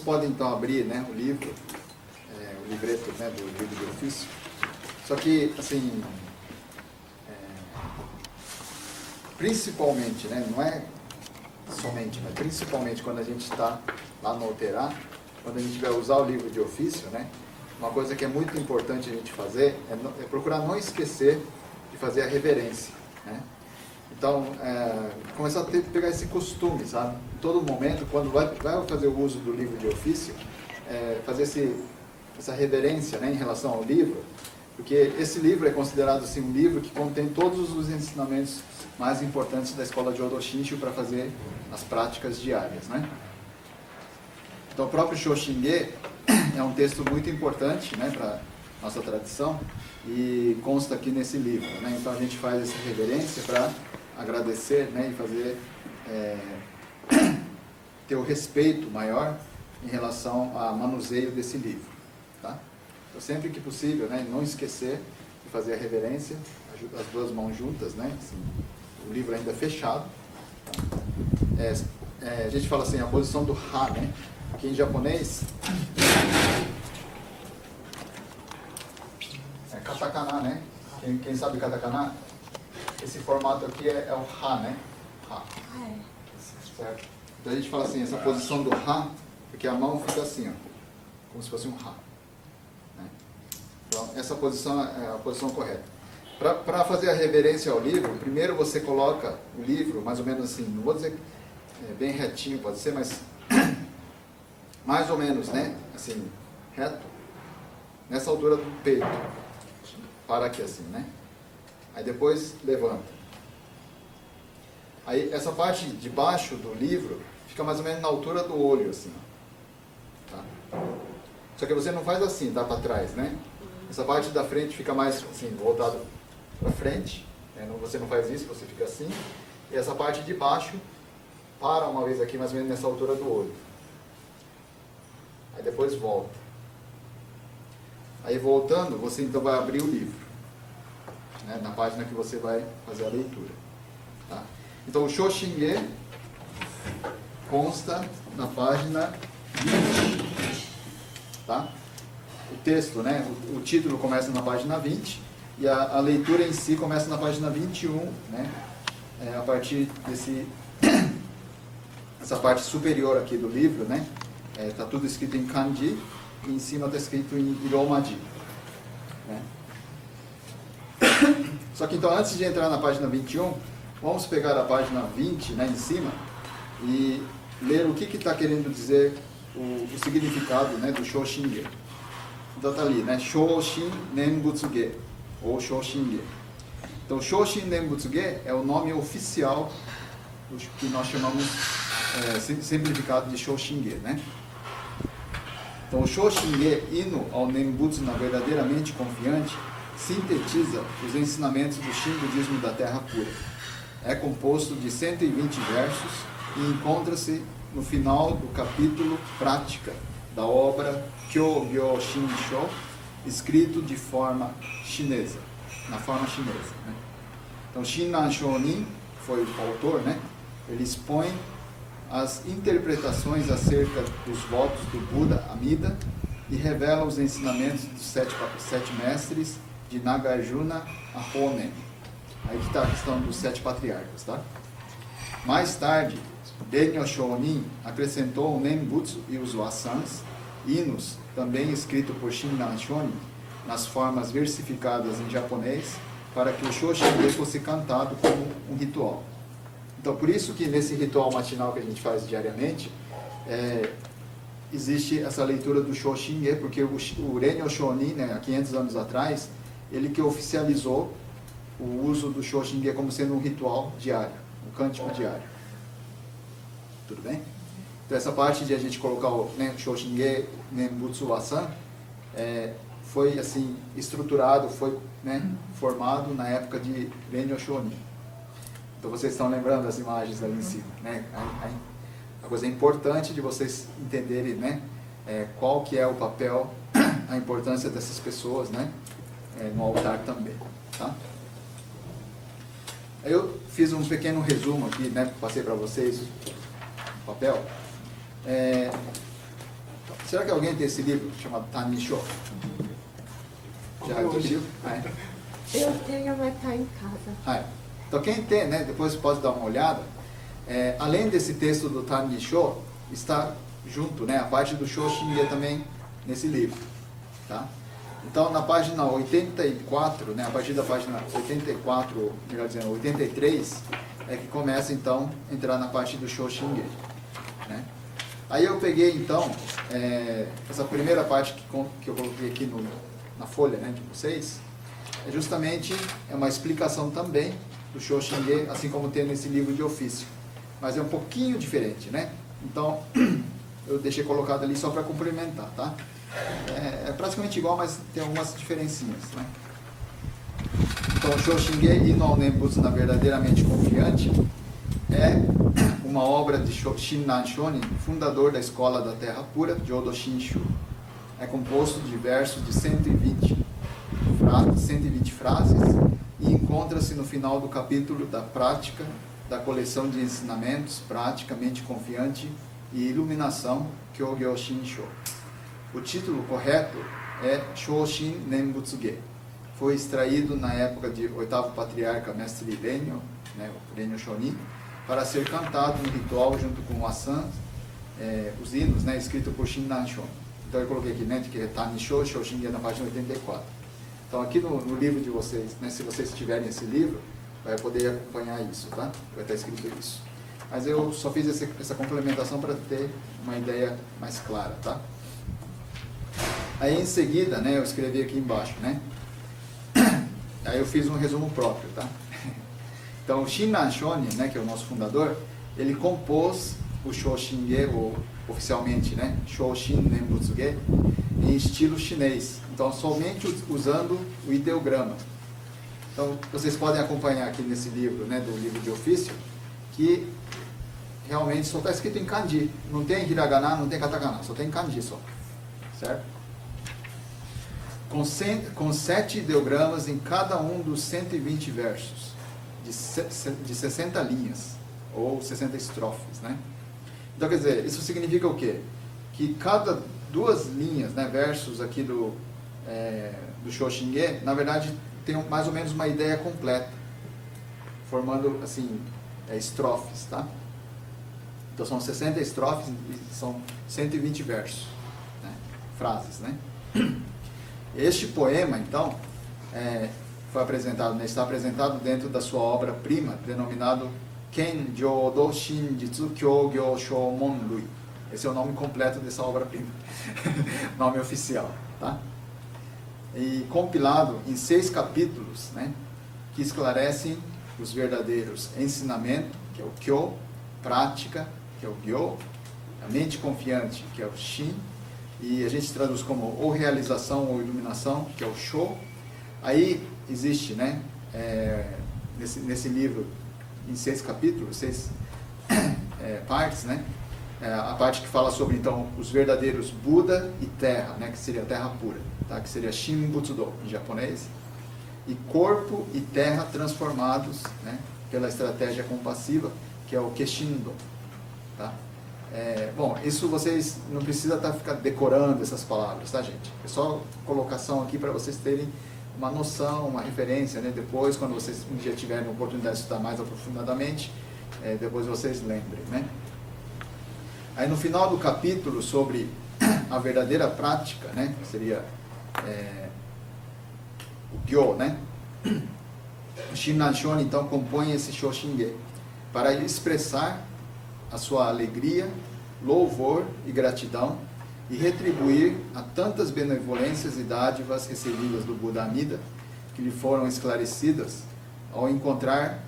podem então abrir, né, o livro, o livreto, né, do livro de ofício. Só que, assim, principalmente, né, não é somente, mas principalmente quando a gente está lá no Alterar, quando a gente vai usar o livro de ofício, né, uma coisa que é muito importante a gente fazer é procurar não esquecer de fazer a reverência, né? Então, começar a pegar esse costume, sabe? Em todo momento, quando vai fazer o uso do livro de ofício, fazer essa reverência, né, em relação ao livro, porque esse livro é considerado assim, um livro que contém todos os ensinamentos mais importantes da escola de Odo Shinshu para fazer as práticas diárias, né? Então, o próprio Shoshinge é um texto muito importante, né, para nossa tradição e consta aqui nesse livro, né? Então, a gente faz essa reverência para agradecer, né, e fazer ter o respeito maior em relação ao manuseio desse livro, tá? Então, sempre que possível, né, não esquecer de fazer a reverência, as duas mãos juntas, né, assim, o livro ainda fechado, tá? A gente fala assim, a posição do Ha, né? Aqui em japonês é katakana, né? Quem sabe katakana? Esse formato aqui é o Ha, né? Ha. Certo? Então a gente fala assim, essa posição do Ha, porque a mão fica assim, ó, como se fosse um Ha, né? Então essa posição é a posição correta. Para fazer a reverência ao livro, primeiro você coloca o livro, mais ou menos assim, não vou dizer bem retinho, pode ser, mas mais ou menos, né? Assim, reto, nessa altura do peito. Para aqui assim, né? Aí depois levanta. Aí essa parte de baixo do livro fica mais ou menos na altura do olho, assim. Tá? Só que você não faz assim, dá para trás, né? Essa parte da frente fica mais assim, voltado para frente. Né? Você não faz isso, você fica assim. E essa parte de baixo para uma vez aqui, mais ou menos nessa altura do olho. Aí depois volta. Aí voltando, você então vai abrir o livro, né, na página que você vai fazer a leitura. Tá? Então o Shoshinge consta na página 20. Tá? O texto, né, o título começa na página 20 e a leitura em si começa na página 21, né, a partir essa parte superior aqui do livro, né? Está tudo escrito em kanji e em cima está escrito em iromaji, né? Só que então, antes de entrar na página 21, vamos pegar a página 20, né, em cima, e ler o que está querendo dizer o significado, né, do Shoshinge. Então está ali, né? Shoshin Nenbutsuge, ou Shoshinge. Então, Shoshin Nenbutsuge é o nome oficial que nós chamamos simplificado de Shoshinge, né? Então, o Shoshinge, hino ao Nenbutsu na verdadeiramente confiante, sintetiza os ensinamentos do Shin-budismo da Terra Pura. É composto de 120 versos e encontra-se no final do capítulo Prática da obra Kyōgyō Shinsho, escrito de forma chinesa, na forma chinesa, né? Então, Shinran Shonin, que foi o autor, né? Ele expõe as interpretações acerca dos votos do Buda Amida e revela os ensinamentos dos sete mestres de Nagarjuna a Honen. Aí que está a questão dos 7 patriarcas, tá? Mais tarde, Denyo Shonin acrescentou o Nenbutsu e os Wasans, hinos também escritos por Shinran Shonin, nas formas versificadas em japonês, para que o Shoshinge fosse cantado como um ritual. Então, por isso que nesse ritual matinal que a gente faz diariamente, existe essa leitura do Shoshinge, porque o Renyo Shonin, né, há 500 anos atrás, ele que oficializou o uso do Shoshinge como sendo um ritual diário, um cântico diário. Tudo bem? Então, essa parte de a gente colocar o, né, Shoshinge Nenbutsu Wasan, foi assim estruturado, foi, né, formado na época de Renyo Shonin. Então vocês estão lembrando das imagens ali em cima, né? A coisa importante de vocês entenderem, né, qual que é o papel, a importância dessas pessoas, né, no altar também, tá? Eu fiz um pequeno resumo aqui, né, passei para vocês o papel. Será que alguém tem esse livro chamado Tanisho? Já adquiriu? Eu tenho, mas está em casa. Então quem tem, né, depois pode dar uma olhada. Além desse texto do Tanisho, está junto, né, a parte do Shoshinge também nesse livro. Tá? Então na página 84, né, a partir da página 84, melhor dizendo, 83, é que começa então a entrar na parte do Shoshinge. Né? Aí eu peguei então essa primeira parte que eu coloquei aqui na folha, né, de vocês, justamente uma explicação também do Shoshinge, assim como tem nesse livro de ofício, mas é um pouquinho diferente, né? Então eu deixei colocado ali só para complementar, tá? É praticamente igual, mas tem algumas diferencinhas, né? Então o Shoshinge Ino Nembutsu na Verdadeiramente Confiante é uma obra de Shinran Shonin, fundador da Escola da Terra Pura, Jodo Shinshu. É composto de versos de 120 frases e encontra-se no final do capítulo da prática da coleção de ensinamentos, prática, mente confiante e iluminação, Kyogyo Shinsho. O título correto é Shoshin Nembutsuge. Foi extraído na época de oitavo patriarca mestre Renyo, né, o Renyo Shonin, para ser cantado no ritual junto com o Asan, os hinos, né, escrito por Shinran Shonin. Então eu coloquei aqui, né, de que Tanisho Shoshinge na página 84. Então aqui no livro de vocês, né, se vocês tiverem esse livro, vai poder acompanhar isso, tá? Vai estar escrito isso. Mas eu só fiz essa complementação para ter uma ideia mais clara, tá? Aí em seguida, né, eu escrevi aqui embaixo, né? Aí eu fiz um resumo próprio, tá? Então o Shinran Shonin, né, que é o nosso fundador, ele compôs o Shoshinge, ou oficialmente, né, Shoshin Nembutsuge, em estilo chinês. Então somente usando o ideograma. Então vocês podem acompanhar aqui nesse livro, né, do livro de ofício, que realmente só está escrito em kanji. Não tem hiragana, não tem katakana, só tem kanji só. Certo? Com 7 ideogramas em cada um dos 120 versos, de 60 linhas, ou 60 estrofes, né? Então, quer dizer, isso significa o quê? Que cada 2 linhas, né, versos aqui do Shoshinge, na verdade, tem mais ou menos uma ideia completa, formando, assim, estrofes, tá? Então, são 60 estrofes e são 120 versos, né? Frases, né? Este poema, então, foi apresentado, né, está apresentado dentro da sua obra-prima, denominado Kenjodo Shinjitsu Kyogyo Shomon Rui. Esse é o nome completo dessa obra-prima, nome oficial, tá? E compilado em 6 capítulos, né, que esclarecem os verdadeiros ensinamentos, que é o Kyo, prática, que é o Gyo, a mente confiante, que é o Shin, e a gente traduz como ou realização ou iluminação, que é o Sho. Aí existe, né, nesse livro, em 6 capítulos, 6 partes, né, a parte que fala sobre, então, os verdadeiros Buda e Terra, né, que seria a Terra pura, tá, que seria Shinbutsudo em japonês, e corpo e terra transformados, né, pela estratégia compassiva, que é o Keshindo, tá? Bom, isso vocês não precisam ficar decorando essas palavras, tá, gente? É só colocação aqui para vocês terem uma noção, uma referência, né? Depois, quando vocês um dia tiverem a oportunidade de estudar mais aprofundadamente, depois vocês lembrem, né? Aí no final do capítulo sobre a verdadeira prática, né? Que seria o Gyo, né? O Shinran Shonin, então, compõe esse Shoshinge para expressar a sua alegria, louvor e gratidão e retribuir a tantas benevolências e dádivas recebidas do Buda Amida, que lhe foram esclarecidas ao encontrar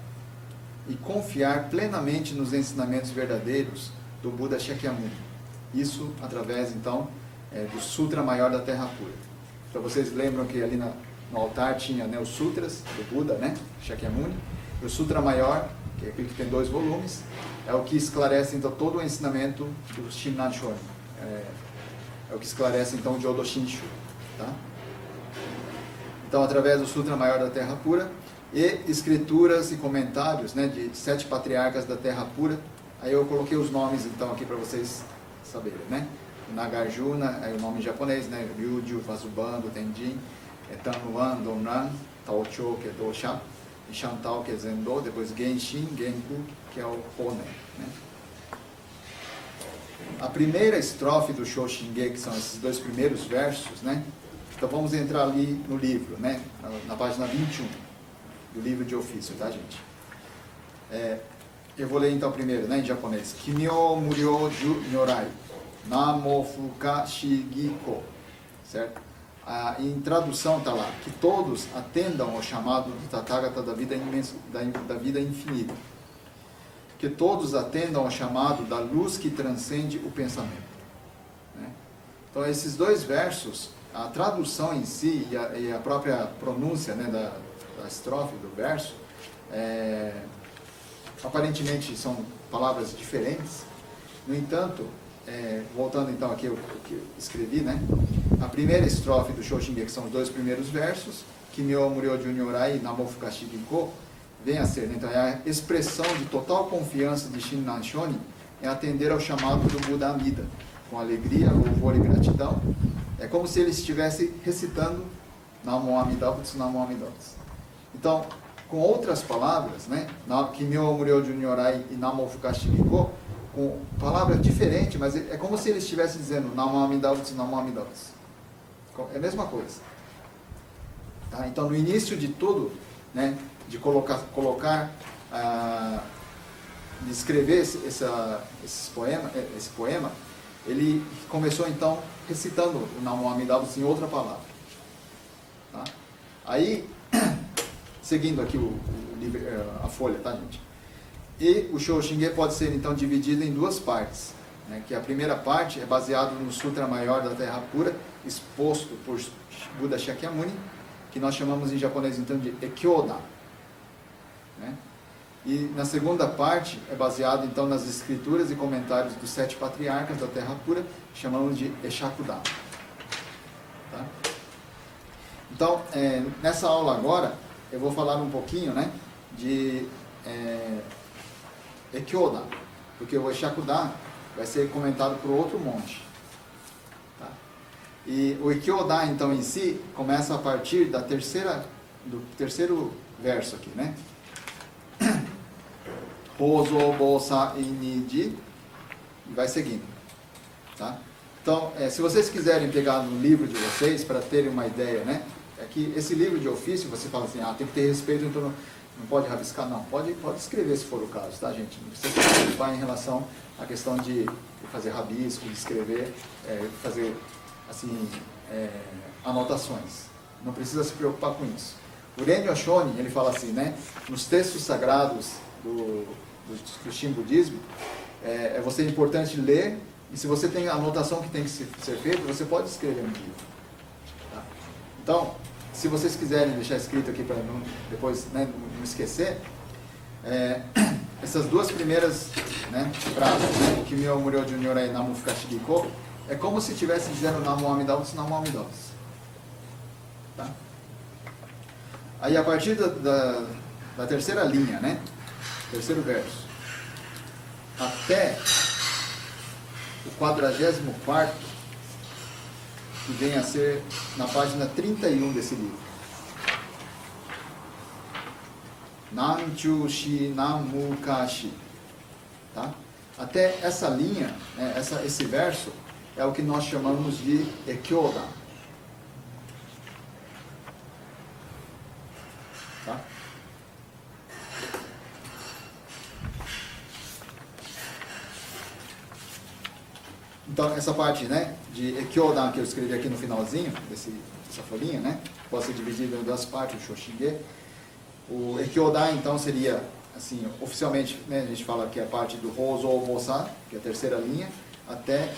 e confiar plenamente nos ensinamentos verdadeiros do Buda Shakyamuni. Isso através, então, do Sutra Maior da Terra Pura. Então vocês lembram que ali no altar tinha, né, os sutras do Buda, né, Shakyamuni, e o Sutra Maior, que é aquele que tem 2 volumes, é o que esclarece, então, todo o ensinamento do Shinran Shonin. É o que esclarece, então, o Jodo Shinshu, tá? Então, através do Sutra Maior da Terra Pura e escrituras e comentários, né, de 7 patriarcas da Terra Pura, aí eu coloquei os nomes, então, aqui para vocês saberem, né? Nagarjuna é o nome em japonês, né? Ryuju, Vasubandhu, Tenjin, Tanuan, Donran, Taocho, que é Dosha, e Shantal, que é Zendo, depois Genshin, Genku, que é o Honen, né? A primeira estrofe do Shoshinge, que são esses dois primeiros versos, né? Então vamos entrar ali no livro, né? Na página 21 do livro de ofício, tá, gente? Eu vou ler então primeiro, né, em japonês. Kimyo Muryo Ju Nyorai Namo Fuka Shigiko. Certo? Em tradução está lá, que todos atendam ao chamado do Tathagata da vida infinita. Que todos atendam ao chamado da luz que transcende o pensamento. Né? Então esses dois versos, a tradução em si e a própria pronúncia, né, da estrofe do verso, aparentemente são palavras diferentes. No entanto, voltando então aqui ao que eu escrevi, né? A primeira estrofe do Shoshinge, que são os dois primeiros versos, Kimyo Muryo Ju Nyorai Namo Fuka Shigiko, vem a ser, né? Então é a expressão de total confiança de Shinran Shonin em atender ao chamado do Buda Amida, com alegria, louvor e gratidão. É como se ele estivesse recitando Namo Amida Butsu, Namo Amida Butsu. Então, com outras palavras, né? Kimyo Muryo Ju Nyorai e Namo Fuka Shigiko, com palavras diferentes, mas é como se ele estivesse dizendo Namo Amida Butsu, Namo Amida Butsu. É a mesma coisa. Tá? Então, no início de tudo, né, de de escrever esse poema, ele começou então recitando o Namo Amida Butsu em outra palavra. Tá? Aí, seguindo aqui a folha, tá, gente? E o Shoshinge pode ser então dividido em duas partes, né? Que a primeira parte é baseada no Sutra Maior da Terra Pura, exposto por Buda Shakyamuni, que nós chamamos em japonês então de Ekyoda, né? E na segunda parte é baseado então nas escrituras e comentários dos 7 patriarcas da Terra Pura, chamamos de Eshakuda. Tá? Então, nessa aula agora, eu vou falar um pouquinho, né, de Ekyoda, porque o Eshakuda vai ser comentado por outro monte. Tá? E o Ekyoda, então, em si, começa a partir do terceiro verso aqui, né? Hozo Bosa Iniji, e vai seguindo. Tá? Então, se vocês quiserem pegar no livro de vocês, para terem uma ideia, né? É que esse livro de ofício, você fala assim, tem que ter respeito, então não pode rabiscar, não. Pode escrever se for o caso, tá, gente? Não precisa se preocupar em relação à questão de fazer rabisco, de escrever, fazer, assim, anotações. Não precisa se preocupar com isso. O Renyo Shonin, ele fala assim, né? Nos textos sagrados do Shin budismo, você é importante ler, e se você tem a anotação que tem que ser feita, você pode escrever no livro. Tá? Então, se vocês quiserem deixar escrito aqui para depois, né, não esquecer, essas duas primeiras, né, frases, né, Kimyo Muryo Ju Nyorai Namo Fuka Shigiko, é como se estivesse dizendo Namo Amida Butsu, Namo Amida Butsu. Tá? Aí a partir da terceira linha, né, terceiro verso, até o 44º, que vem a ser na página 31 desse livro. Nanchu Shi Namukashi. Tá? Até essa linha, né, esse verso, é o que nós chamamos de Ekyoda. Tá? Então, essa parte, né, de Ekyodan que eu escrevi aqui no finalzinho, dessa folhinha, né, pode ser dividida em duas partes, o Shoshinge. O Ekyodan, então, seria, assim, oficialmente, né, a gente fala que é a parte do Hozo Bosa, que é a terceira linha, até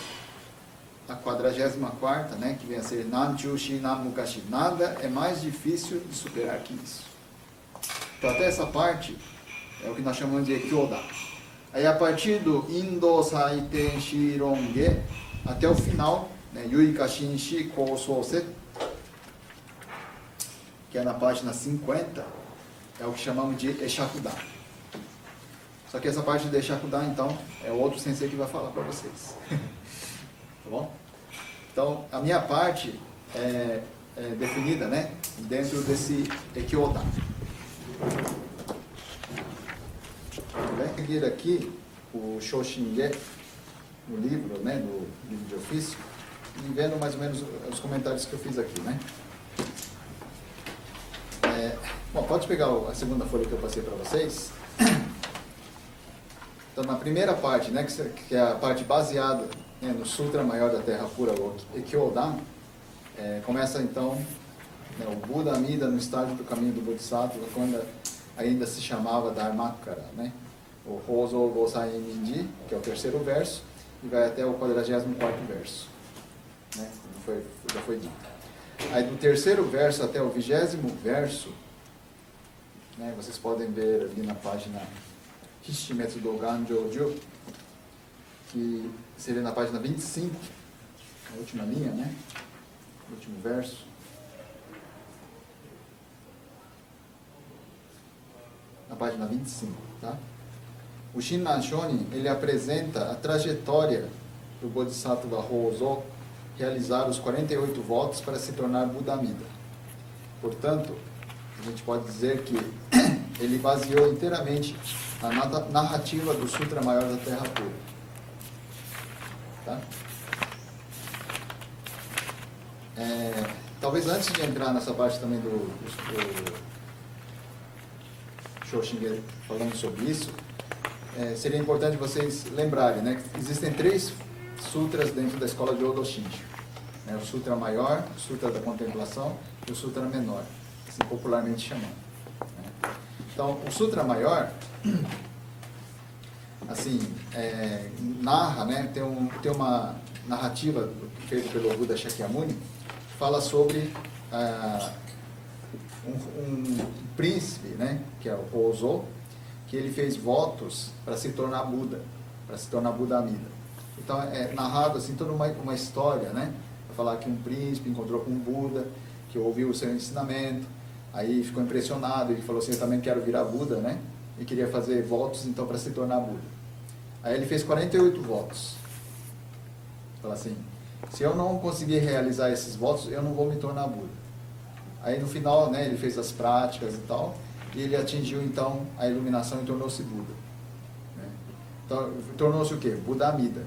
a 44ª, né, que vem a ser Nanchu Shi Namukashi. Nada é mais difícil de superar que isso. Então, até essa parte é o que nós chamamos de Ekyodan. Aí a partir do Indo Saiten Shironge até o final, né, Yui Kashin Shi Kousose, que é na página 50, é o que chamamos de Eshakuda. Só que essa parte de Eshakuda, então, é outro sensei que vai falar para vocês. Tá bom? Então, a minha parte é definida, né, dentro desse Ekyodan. Vou seguir aqui o Shoshinge, no livro, né, do livro de ofício, e vendo mais ou menos os comentários que eu fiz aqui, né. Bom, pode pegar a segunda folha que eu passei para vocês. Então, na primeira parte, né, que é a parte baseada, né, no Sutra Maior da Terra Pura, o Ekyodan, começa então, né, o Buda Amida no estágio do caminho do Bodhisattva, quando ainda se chamava Dharmakara, né, o Hozo Gosai Minji, que é o terceiro verso, e vai até o 44º verso, né, já foi dito. Aí do terceiro verso até o 20º verso, né, vocês podem ver ali na página Hishimetsu Dogan Jojo, que seria na página 25, a última linha, né, o último verso. Na página 25, tá? O Shinran Shonin, ele apresenta a trajetória do Bodhisattva Hozo realizar os 48 votos para se tornar Buda Amida. Portanto, a gente pode dizer que ele baseou inteiramente a narrativa do Sutra Maior da Terra Pura. Tá? Talvez antes de entrar nessa parte também do Shoshinge falando sobre isso, seria importante vocês lembrarem, né, que existem 3 sutras dentro da escola de Odo Shinshu, né, o Sutra Maior, o Sutra da Contemplação e o Sutra Menor, assim popularmente chamado. Né. Então, o Sutra Maior, assim, narra, né, tem uma narrativa feita pelo Buda Shakyamuni, que fala sobre um príncipe, né, que é o Hozo, que ele fez votos para se tornar Buda, para se tornar Buda Amida. Então é narrado assim toda uma história, né, para falar que um príncipe encontrou com um Buda, que ouviu o seu ensinamento, aí ficou impressionado, ele falou assim, eu também quero virar Buda, né, e queria fazer votos então para se tornar Buda. Aí ele fez 48 votos. Fala assim, se eu não conseguir realizar esses votos, eu não vou me tornar Buda. Aí no final, né, ele fez as práticas e tal, e ele atingiu então a iluminação e tornou-se Buda. Né? Então, tornou-se o quê? Buda Amida.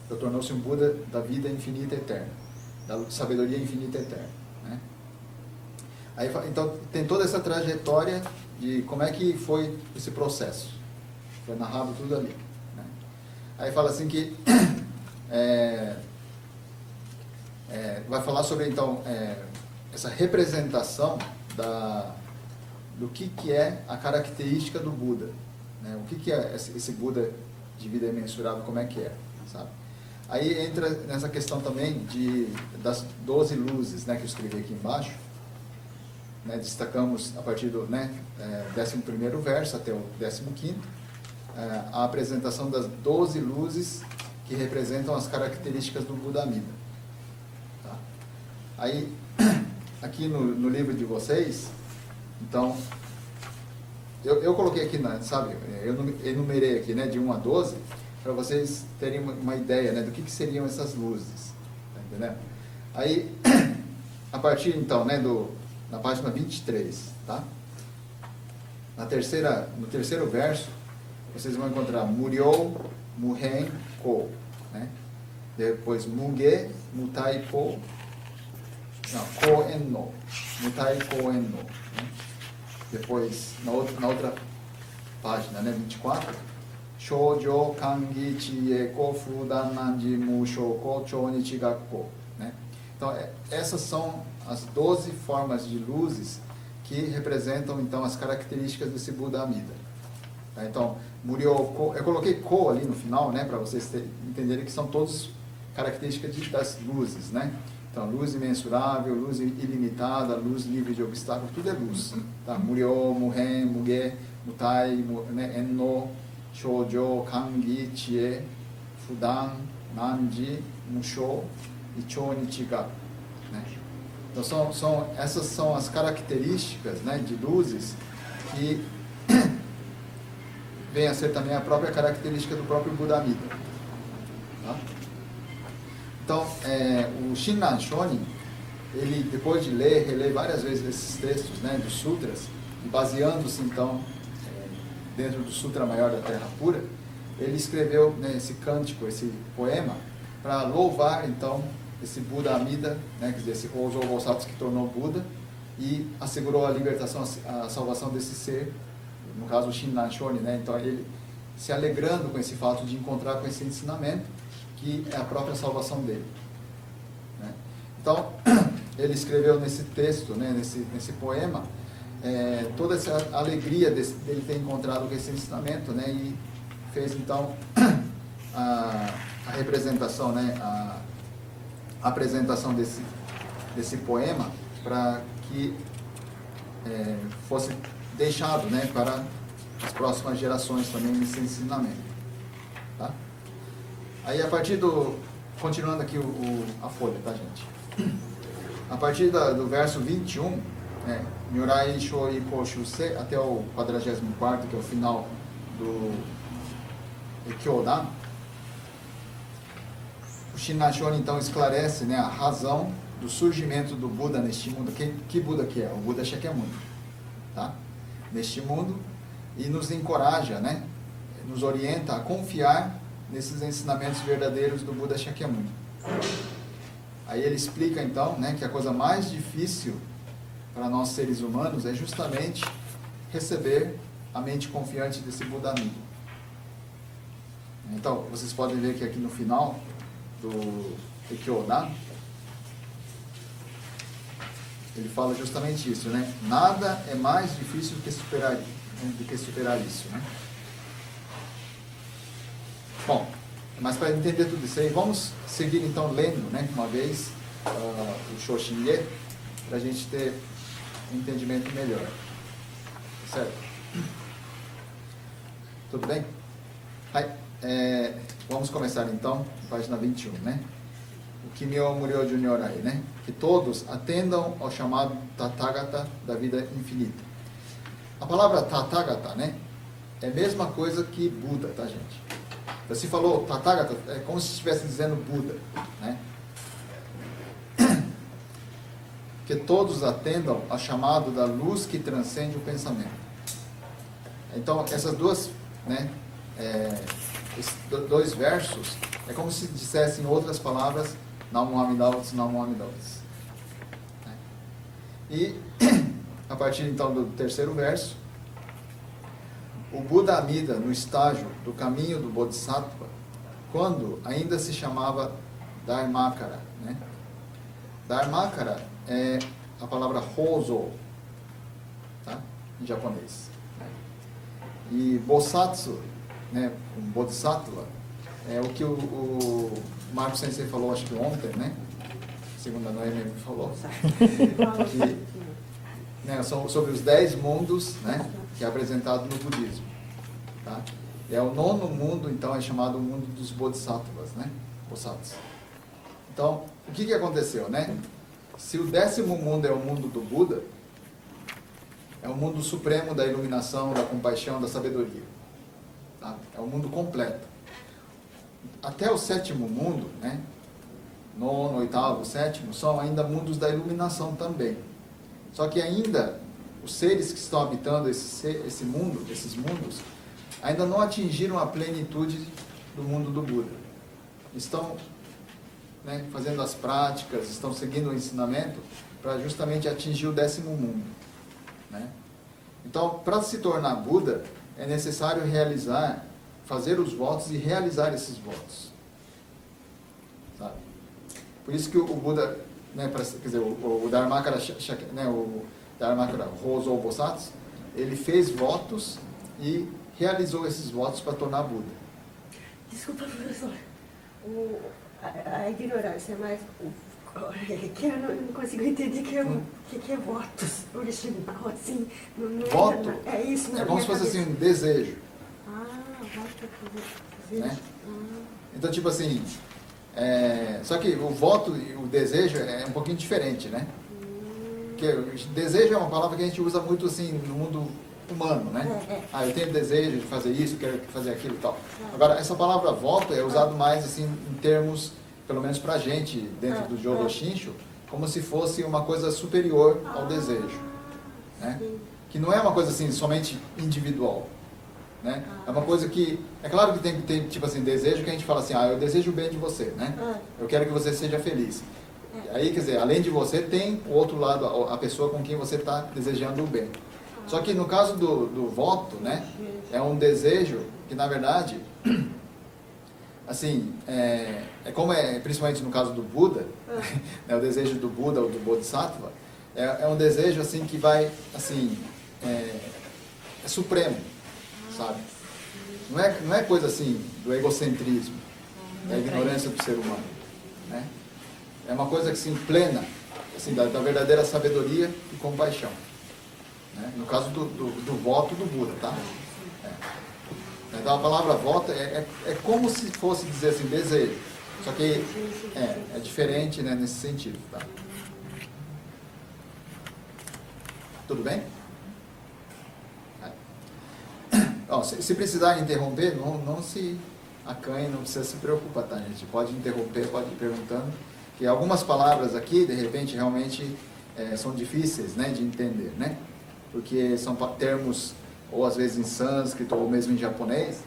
Então, tornou-se um Buda da vida infinita e eterna, da sabedoria infinita e eterna. Né? Aí, então, tem toda essa trajetória de como é que foi esse processo. Foi narrado tudo ali. Né? Aí fala assim que vai falar sobre então essa representação do que é a característica do Buda, né? O que é esse Buda de vida imensurável, como é que é, sabe? Aí entra nessa questão também das 12 luzes, né, que eu escrevi aqui embaixo, né, destacamos a partir do 11º verso até o 15º, a apresentação das 12 luzes que representam as características do Buda Amida. Tá? Aí, aqui no livro de vocês, então, eu coloquei aqui, sabe, eu enumerei aqui, né, de 1 a 12, para vocês terem uma ideia, né, do que seriam essas luzes, tá entendendo? Aí, a partir, então, né, na página 23, tá? No terceiro verso, vocês vão encontrar Muryo, Muhen, Ko, né? Depois Muge, Mutai, Ko, Ko En No, Mutai, Ko En No, né? Depois, na outra página, né, 24, Shoujo, Kangi, Chie, Ko, Fudan, Nanji, Mushoko, Chonichi, Gakko, né? Então, essas são as 12 formas de luzes que representam, então, as características desse Buda Amida. Tá? Então, Muryo, Ko, eu coloquei Ko ali no final, né, para vocês entenderem que são todas características das luzes, né? Então, luz imensurável, luz ilimitada, luz livre de obstáculos, tudo é luz. Tá? Muryo, Muhen, Muge, Mutai, Enno, Shoujo, Kangi, Chie, Fudan, Nanji, Musho e Chonichiga. Né? Então, essas são as características, né, de luzes que vem a ser também a própria característica do próprio Buda Amida. Tá? Então, o Shinran Shonin, ele, depois de ler, reler várias vezes esses textos, né, dos sutras, e baseando-se, então, dentro do Sutra Maior da Terra Pura, ele escreveu, né, esse cântico, esse poema, para louvar, então, esse Buda Amida, né, quer dizer, esse Hozo Bosatsu que tornou Buda, e assegurou a libertação, a salvação desse ser, no caso o Shinran Shonin, né, então ele se alegrando com esse fato de encontrar com esse ensinamento, que é a própria salvação dele. Né? Então, ele escreveu nesse texto, né, nesse poema, toda essa alegria dele ter encontrado com esse ensinamento, né, e fez então a representação, né, a apresentação desse poema para que fosse deixado, né, para as próximas gerações também esse ensinamento. Tá? Aí a partir continuando aqui a folha, tá, gente? A partir do verso 21, Nyurai Shoi Koshuse, até o 44º, que é o final do Kyodan, o Shinran Shonin então esclarece, né, a razão do surgimento do Buda neste mundo. Que Buda que é? O Buda Shakyamuni, tá? Neste mundo, e nos encoraja, né, nos orienta a confiar nesses ensinamentos verdadeiros do Buda Shakyamuni. Aí ele explica então, né, que a coisa mais difícil para nós seres humanos é justamente receber a mente confiante desse Buda amigo. Então, vocês podem ver que aqui no final do Kyodan, ele fala justamente isso, né? Nada é mais difícil do que superar isso, né? Bom, mas para entender tudo isso aí, vamos seguir então lendo, né, uma vez o Shoshinge, para a gente ter um entendimento melhor. Certo? Tudo bem? Vamos começar então, página 21, né? O Kimyo Muryo Junyorai, né? Que todos atendam ao chamado Tathagata da vida infinita. A palavra Tathagata, né, é a mesma coisa que Buda, tá, gente? Você falou Tathagata, é como se estivesse dizendo Buda, né? Que todos atendam ao chamado da luz que transcende o pensamento. Então, essas duas, né, esses dois versos, é como se dissessem em outras palavras, Namo Amidavas, Namo Amidavas. E, a partir então do terceiro verso, o Buda Amida, no estágio do caminho do Bodhisattva, quando ainda se chamava Dharmakara, né? Dharmakara é a palavra Hozo, tá? Em japonês. E Bosatsu, né, um Bodhisattva, é o que o Marco Sensei falou, acho que ontem, né? Segundo a Noemi me falou. Né, sobre os 10 mundos, né, que é apresentado no budismo. Tá? É o 9º mundo, então, é chamado o mundo dos Bodhisattvas, né? Bodhisattvas. Então, o que aconteceu, né? Se o 10º mundo é o mundo do Buda, é o mundo supremo da iluminação, da compaixão, da sabedoria. Tá? É o mundo completo. Até o 7º mundo, né? 9º, 8º, 7º, são ainda mundos da iluminação também. Só que ainda, os seres que estão habitando esse mundo, esses mundos, ainda não atingiram a plenitude do mundo do Buda. Estão, né, fazendo as práticas, estão seguindo o ensinamento para justamente atingir o 10º mundo. Né? Então, para se tornar Buda, é necessário fazer os votos e realizar esses votos. Sabe? Por isso que o Buda, né, quer dizer, o Dharmakara, né, o Dharmakara Hozo Bosatsu, ele fez votos e realizou esses votos para tornar Buda. Desculpa, professor, a ignorância, mas que eu não consigo entender que é votos original, assim. Não voto? É isso, é como se fosse assim, um desejo. Voto, desejo. Né? Então, tipo assim, só que o voto e o desejo é um pouquinho diferente, né? Porque desejo é uma palavra que a gente usa muito assim no mundo humano, né? Eu tenho desejo de fazer isso, quero fazer aquilo e tal. Agora, essa palavra voto é usada mais assim em termos pelo menos pra gente, dentro do Jodo Shinshu, como se fosse uma coisa superior ao desejo, né? Que não é uma coisa assim, somente individual, né? É uma coisa que, é claro que tem que ter, tipo assim, desejo que a gente fala assim, eu desejo o bem de você, né? Eu quero que você seja feliz. Aí, quer dizer, além de você, tem o outro lado, a pessoa com quem você está desejando o bem. Só que no caso do voto, né, é um desejo que, na verdade, assim, como principalmente no caso do Buda, né, o desejo do Buda ou do Bodhisattva, é um desejo assim que vai, assim, é supremo, sabe? Não é coisa assim do egocentrismo, da ignorância do ser humano, né? É uma coisa assim, plena, assim, da verdadeira sabedoria e compaixão, né? No caso do voto do Buda, tá? Então a palavra voto é como se fosse dizer assim, desejo, só que é diferente, né, nesse sentido, tá? Tudo bem? Ó, se precisar interromper, não se acanhe, não precisa se preocupar, tá, gente? Pode interromper, pode ir perguntando. Que algumas palavras aqui, de repente, realmente são difíceis, né, de entender, né? Porque são termos, ou às vezes em sânscrito, ou mesmo em japonês,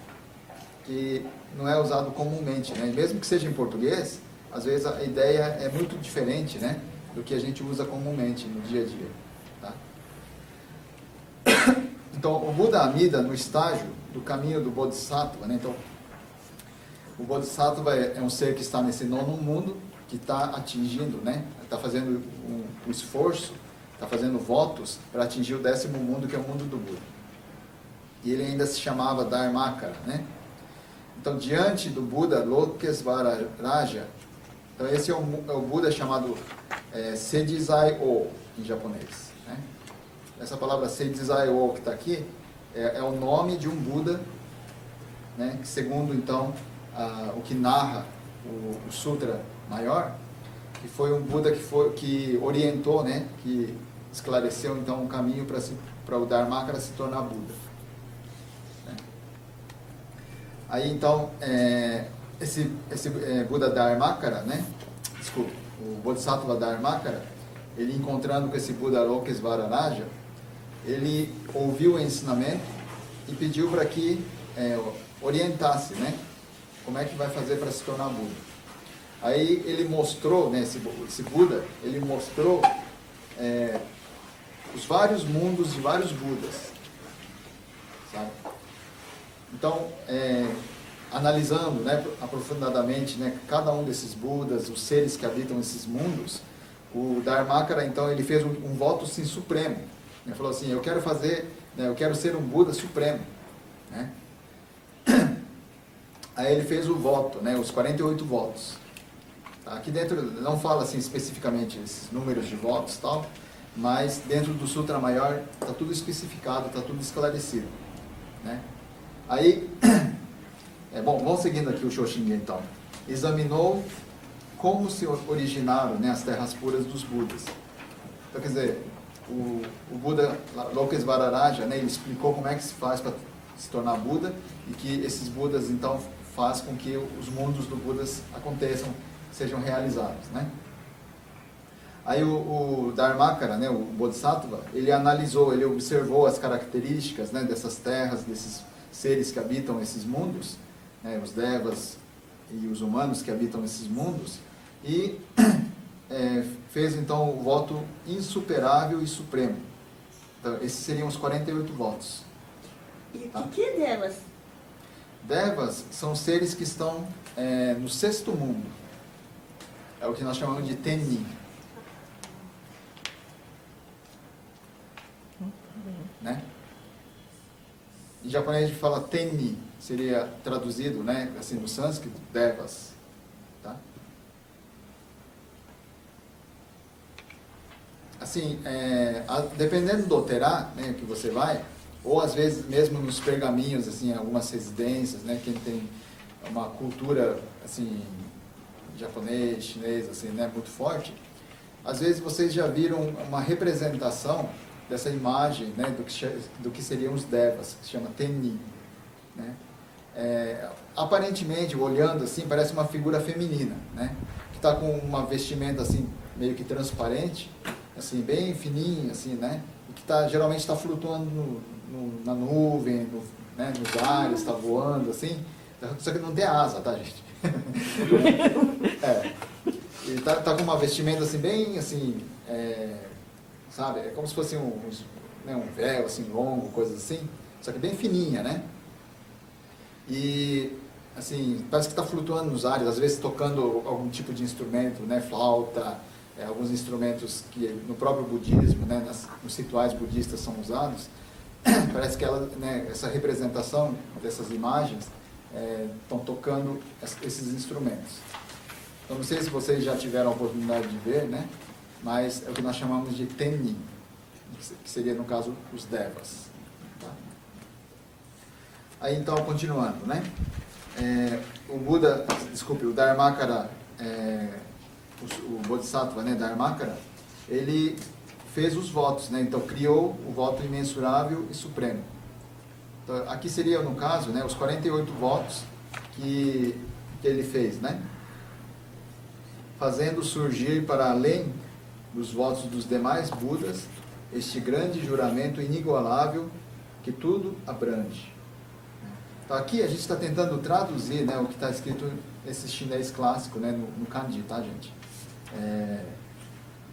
que não é usado comumente, né? E mesmo que seja em português, às vezes a ideia é muito diferente, né, do que a gente usa comumente no dia a dia, tá? Então, o Buda Amida, no estágio do caminho do Bodhisattva, né? Então, o Bodhisattva é um ser que está nesse nono mundo, que está atingindo, né? Está fazendo um esforço, está fazendo votos para atingir o 10º mundo, que é o mundo do Buda. E ele ainda se chamava Dharmakara, né? Então, diante do Buda Lokesvara-raja, então esse é o Buda chamado Seijizai-o, em japonês, né? Essa palavra Seijizai-o que está aqui é o nome de um Buda, né? Que segundo, então, o que narra o Sutra Maior, que foi um Buda que orientou, né? Que esclareceu, então, o caminho para o Dharmakara se tornar Buda. Aí, então, esse Buda Dharmakara, né? Desculpa, o Bodhisattva Dharmakara, ele encontrando com esse Buda Lokesvara-raja, ele ouviu o ensinamento e pediu para que orientasse, né? Como é que vai fazer para se tornar Buda. Aí ele mostrou, né, esse Buda, ele mostrou os vários mundos de vários Budas, sabe? Então, analisando, né, aprofundadamente, né, cada um desses Budas, os seres que habitam esses mundos, o Dharmakara, então, ele fez um voto sim, supremo. Ele falou assim, eu quero fazer, né, eu quero ser um Buda supremo, né? Aí ele fez o voto, né, os 48 votos. Aqui dentro não fala assim especificamente esses números de votos e tal, mas dentro do Sutra Maior está tudo especificado, está tudo esclarecido, né? Aí, bom, vamos seguindo aqui o Shoshinge então. Examinou como se originaram, né, as terras puras dos Budas. Então, quer dizer, o Buda Lokesvara-raja, né, ele explicou como é que se faz para se tornar Buda e que esses Budas, então, faz com que os mundos do Budas aconteçam, sejam realizados, né? Aí o Dharmakara, né, o Bodhisattva, ele analisou, ele observou as características, né, dessas terras, desses seres que habitam esses mundos, né, os devas e os humanos que habitam esses mundos, e fez então o voto insuperável e supremo. Então, esses seriam os 48 votos. E o que é devas? Devas são seres que estão no 6º mundo. É o que nós chamamos de Tenni. Né? Em japonês a gente fala Tenni, seria traduzido, né, assim, no sânscrito, devas. Tá? Assim, dependendo do terá, né, que você vai, ou às vezes mesmo nos pergaminhos, assim, algumas residências, né, quem tem uma cultura, assim, japonês, chinês, assim, né, muito forte, às vezes vocês já viram uma representação dessa imagem, né, do que seriam os devas, que se chama Tenni, né? aparentemente, olhando assim, parece uma figura feminina, né? Que está com uma vestimenta assim, meio que transparente, assim, bem fininha, assim, né? E que geralmente está flutuando na nuvem, né? Nos ares, está voando, assim. Só que não tem asa, tá, gente? Ele tá com uma vestimenta assim, bem assim, sabe? É como se fosse um véu assim, longo, coisa assim, só que bem fininha, né? E, assim, parece que está flutuando nos ares, às vezes tocando algum tipo de instrumento, né? Flauta, alguns instrumentos que no próprio budismo, né? Nos rituais budistas são usados. Parece que ela, né? Essa representação dessas imagens estão tocando esses instrumentos. Então, não sei se vocês já tiveram a oportunidade de ver, né? Mas é o que nós chamamos de Tennin, que seria, no caso, os Devas. Tá? Aí, então, continuando, né? O Dharmakara, o Bodhisattva, né, Dharmakara, ele fez os votos, né? Então, criou o voto imensurável e supremo. Então, aqui seria, no caso, né, os 48 votos que ele fez, né? Fazendo surgir para além dos votos dos demais Budas este grande juramento inigualável que tudo abrange. Então, aqui a gente está tentando traduzir, né, o que está escrito nesse chinês clássico, né, no kanji, tá, gente?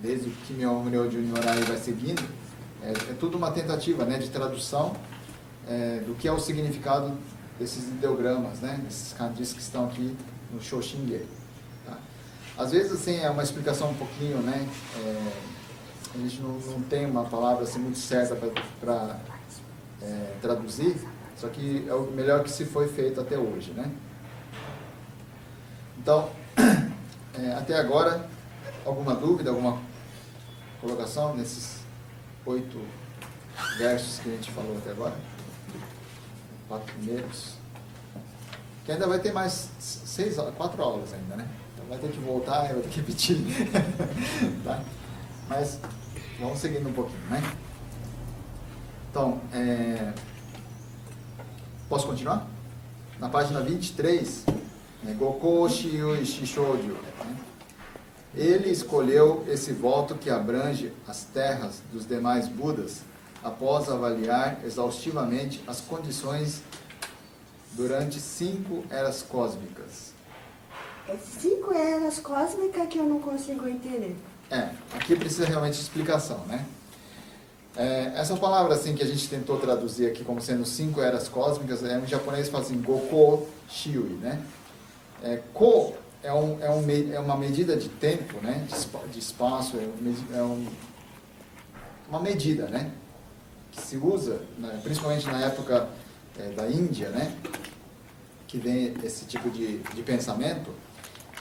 Desde o Kimyo Muryo Nyorai vai seguindo, é tudo uma tentativa, né, de tradução do que é o significado desses ideogramas, né, desses kanjis que estão aqui no Shoshinge. Tá? Às vezes, assim, é uma explicação um pouquinho, né, a gente não tem uma palavra assim, muito certa para traduzir, só que é o melhor que se foi feito até hoje, né? Então, até agora, alguma dúvida, alguma colocação nesses 8 versos que a gente falou até agora? 4 primeiros. Que ainda vai ter mais 4 aulas ainda, né? Então vai ter que voltar, vai ter que repetir. Tá? Mas vamos seguindo um pouquinho, né? Então, posso continuar? Na página 23, Gokō Shiui Shishoju, né? Ele escolheu esse voto que abrange as terras dos demais Budas após avaliar exaustivamente as condições durante 5 eras cósmicas. 5 eras cósmicas que eu não consigo entender. Aqui precisa realmente de explicação, né? Essa palavra assim que a gente tentou traduzir aqui como sendo 5 eras cósmicas, em japonês fala assim, Gokō Shiui, né? Ko é uma medida de tempo, né? De espaço, uma medida, né? Que se usa, né? Principalmente na época da Índia, né? Que vem esse tipo de pensamento.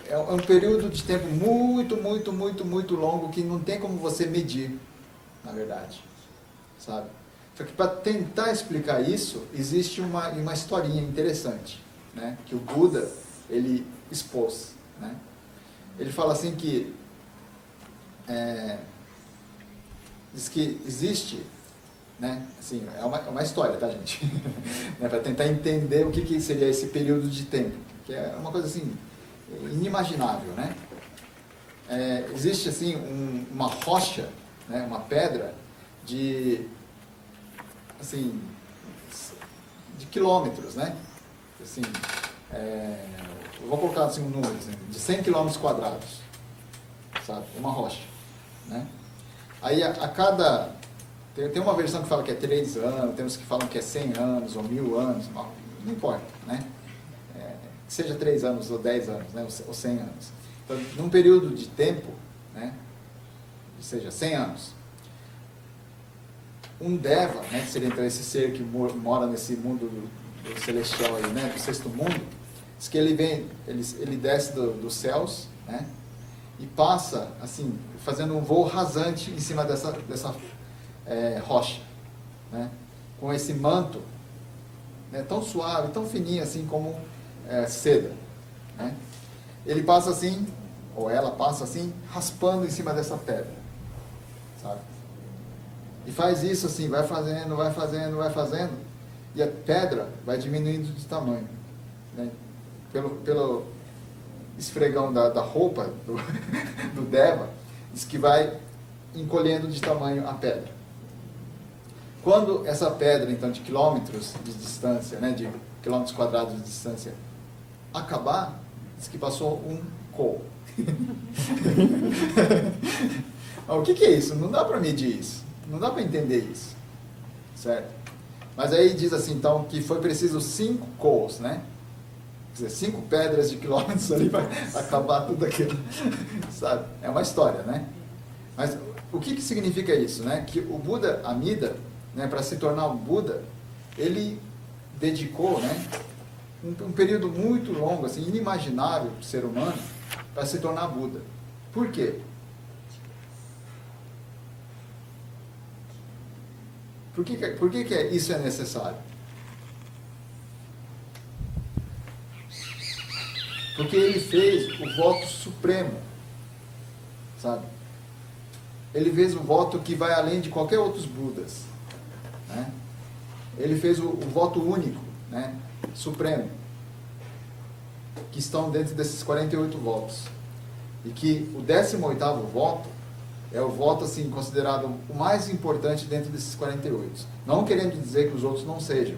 É um período de tempo muito longo que não tem como você medir, na verdade, sabe? Só que para tentar explicar isso, existe uma historinha interessante, né? Que o Buda, ele expôs, né? Ele fala assim que diz que existe, né? Assim, é uma história, tá, gente? Né? Para tentar entender o que seria esse período de tempo, que é uma coisa assim inimaginável, né? Existe assim uma rocha, né? Uma pedra de quilômetros, né? Assim, eu vou colocar assim um número assim, de 100 quilômetros quadrados, sabe? Uma rocha, né? Aí a cada tem uma versão que fala que é 3 anos, tem uns que falam que é 100 anos ou 1000 anos, não importa, né? Que seja 3 anos ou 10 anos, né? Ou 100 anos. Então, num período de tempo, né? Ou seja, 100 anos, um Deva, né? Que seria então esse ser que mora nesse mundo do celestial aí, né? Do 6º mundo, diz que ele desce dos céus, né? E passa, assim, fazendo um voo rasante em cima dessa rocha, né? Com esse manto, né? Tão suave, tão fininho assim como seda, né? Ele passa assim, ou ela passa assim, raspando em cima dessa pedra, sabe? E faz isso assim, vai fazendo, e a pedra vai diminuindo de tamanho, né, pelo esfregão da roupa do Deva, diz que vai encolhendo de tamanho a pedra. Quando essa pedra, então, de quilômetros de distância, né, de quilômetros quadrados de distância, acabar, diz que passou um ko. O que é isso? Não dá para medir isso. Não dá para entender isso. Certo? Mas aí diz assim, então, que foi preciso 5 kos, né? Quer dizer, 5 pedras de quilômetros ali para acabar tudo aquilo. Sabe? É uma história, né? Mas o que significa isso, né? Que o Buda Amida, né, para se tornar um Buda, ele dedicou, né, um período muito longo, assim, inimaginável para o ser humano, para se tornar Buda. Por quê? Por que isso é necessário? Porque ele fez o voto supremo, sabe? Ele fez um voto que vai além de qualquer outros Budas, né? Ele fez o voto único, né, supremo, que estão dentro desses 48 votos. E que o 18º voto é o voto assim, considerado o mais importante dentro desses 48. Não querendo dizer que os outros não sejam,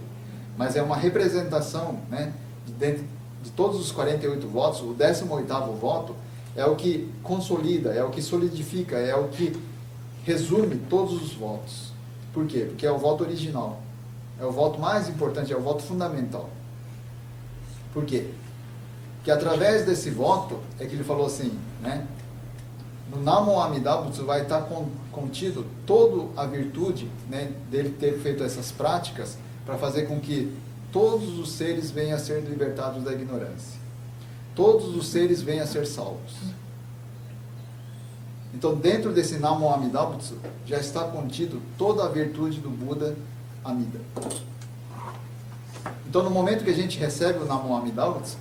mas é uma representação, né, dentro de todos os 48 votos, o 18º voto é o que consolida, é o que solidifica, é o que resume todos os votos. Por quê? Porque é o voto original. É o voto mais importante, é o voto fundamental. Por quê? Porque através desse voto é que ele falou assim, né? No Namo Amida Butsu vai estar contido toda a virtude, né, dele ter feito essas práticas para fazer com que todos os seres venham a ser libertados da ignorância. Todos os seres venham a ser salvos. Então, dentro desse Namo Amida Butsu já está contido toda a virtude do Buda Amida. Então, no momento que a gente recebe o Namo Amida Butsu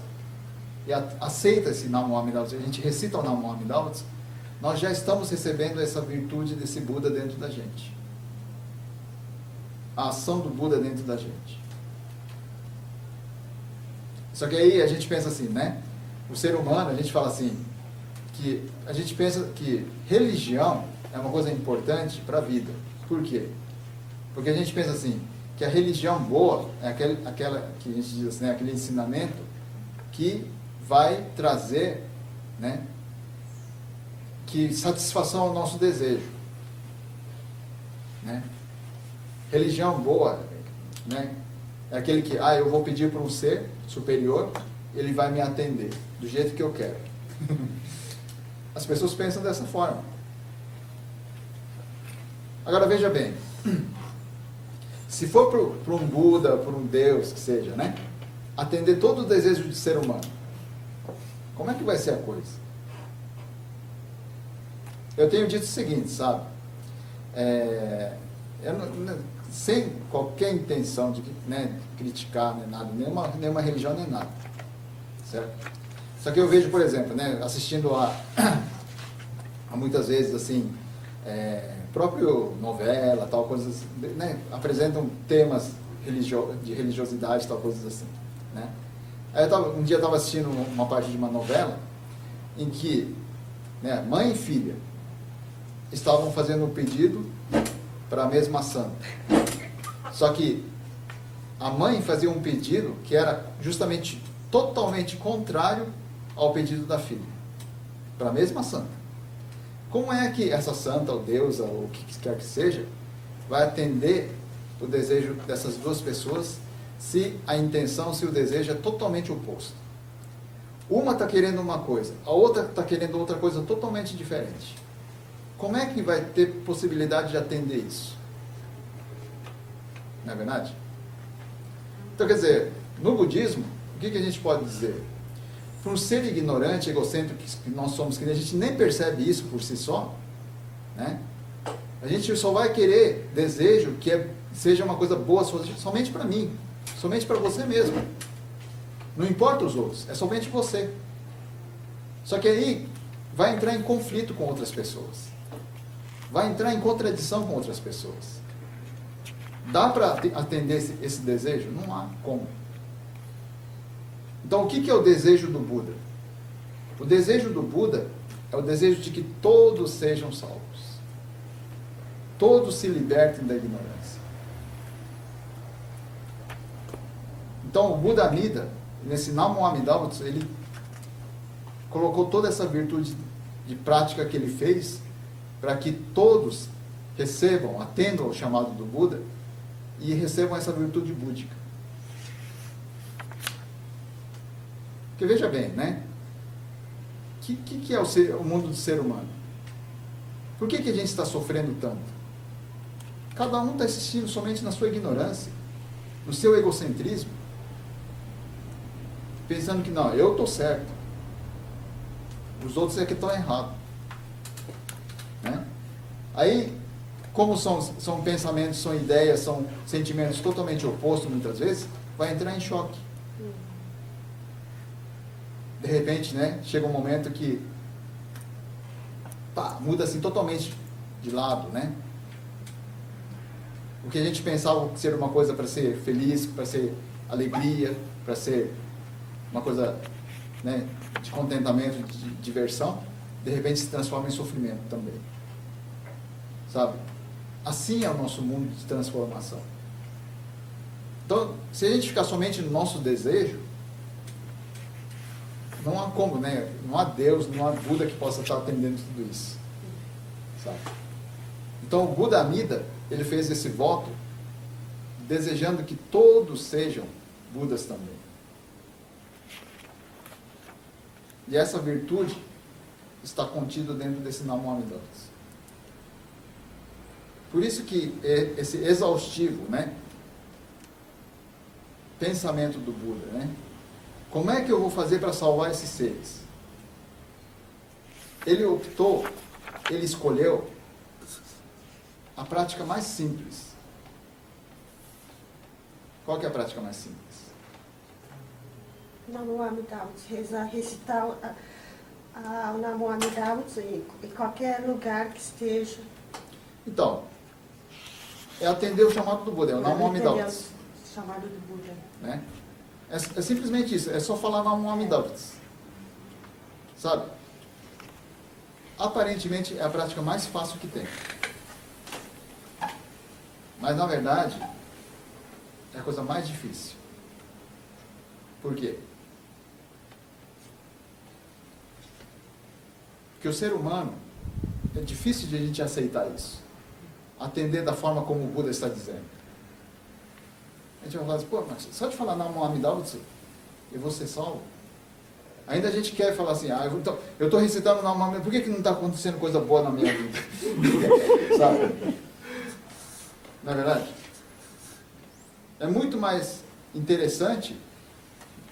e aceita esse Namo Amida Butsu, a gente recita o Namo Amida Butsu, nós já estamos recebendo essa virtude desse Buda dentro da gente. A ação do Buda dentro da gente. Só que aí a gente pensa assim, né? O ser humano, a gente fala assim, que a gente pensa que religião é uma coisa importante para a vida. Por quê? Porque a gente pensa assim, que a religião boa é aquela que a gente diz assim, né, aquele ensinamento que vai trazer, né, que satisfação ao nosso desejo, né? Religião boa, né, é aquele que, eu vou pedir para um ser superior, ele vai me atender do jeito que eu quero. As pessoas pensam dessa forma. Agora veja bem, se for para um Buda, para um Deus, que seja, né, atender todo o desejo de ser humano, como é que vai ser a coisa? Eu tenho dito o seguinte, sabe? Sem qualquer intenção de, né, criticar, nem nada, nenhuma religião, nem nada. Certo? Só que eu vejo, por exemplo, né, assistindo a muitas vezes, assim, próprio novela, tal, coisas, né, apresentam temas de religiosidade, tal, coisas assim, né? Aí um dia eu estava assistindo uma parte de uma novela em que, né, mãe e filha estavam fazendo um pedido para a mesma santa. Só que a mãe fazia um pedido que era justamente totalmente contrário ao pedido da filha, para a mesma santa. Como é que essa santa, ou deusa, ou o que quer que seja, vai atender o desejo dessas duas pessoas se a intenção, se o desejo é totalmente oposto? Uma está querendo uma coisa, a outra está querendo outra coisa totalmente diferente. Como é que vai ter possibilidade de atender isso? Não é verdade? Então, quer dizer, no budismo, o que a gente pode dizer? Para um ser ignorante, egocêntrico que nós somos, que a gente nem percebe isso por si só, né? A gente só vai querer desejo que seja uma coisa boa somente para mim, somente para você mesmo. Não importa os outros, é somente você. Só que aí vai entrar em conflito com outras pessoas. Vai entrar em contradição com outras pessoas. Dá para atender esse desejo? Não há como. Então, o que é o desejo do Buda? O desejo do Buda é o desejo de que todos sejam salvos. Todos se libertem da ignorância. Então, o Buda Amida, nesse Namo Amida Butsu, ele colocou toda essa virtude de prática que ele fez para que todos recebam, atendam ao chamado do Buda e recebam essa virtude búdica. Porque veja bem, né? O que é o mundo do ser humano? Por que a gente está sofrendo tanto? Cada um está assistindo somente na sua ignorância, no seu egocentrismo, pensando que não, eu estou certo, os outros é que estão errados. Né? Aí, como são pensamentos, são ideias, são sentimentos totalmente opostos muitas vezes, vai entrar em choque. De repente, né, chega um momento que muda assim totalmente de lado, né? O que a gente pensava ser uma coisa para ser feliz, para ser alegria, para ser uma coisa, né, de contentamento, de diversão, de repente se transforma em sofrimento também. Sabe? Assim é o nosso mundo de transformação. Então, se a gente ficar somente no nosso desejo, não há como, né? Não há Deus, não há Buda que possa estar atendendo tudo isso. Sabe? Então, o Buda Amida, ele fez esse voto desejando que todos sejam Budas também. E essa virtude está contida dentro desse Namo Amida Butsu. Por isso que esse exaustivo, né, pensamento do Buda, né? Como é que eu vou fazer para salvar esses seres? Ele optou, ele escolheu a prática mais simples. Qual que é a prática mais simples? Namo Amida Butsu, recitar o Namo Amida Butsu em qualquer lugar que esteja. Então, é atender o chamado do Buda, é o Namo Amida Butsu. O chamado do Buda. Né? É simplesmente isso, é só falar Namo Amida Butsu. Sabe? Aparentemente é a prática mais fácil que tem. Mas na verdade, é a coisa mais difícil. Por quê? Porque o ser humano, é difícil de a gente aceitar isso. Atender da forma como o Buda está dizendo. A gente vai falar assim, mas só de falar Namo Amida Butsu, eu vou ser salvo. Ainda a gente quer falar assim, eu estou recitando Namo Amida Butsu, por que não está acontecendo coisa boa na minha vida? Sabe? Não é verdade? É muito mais interessante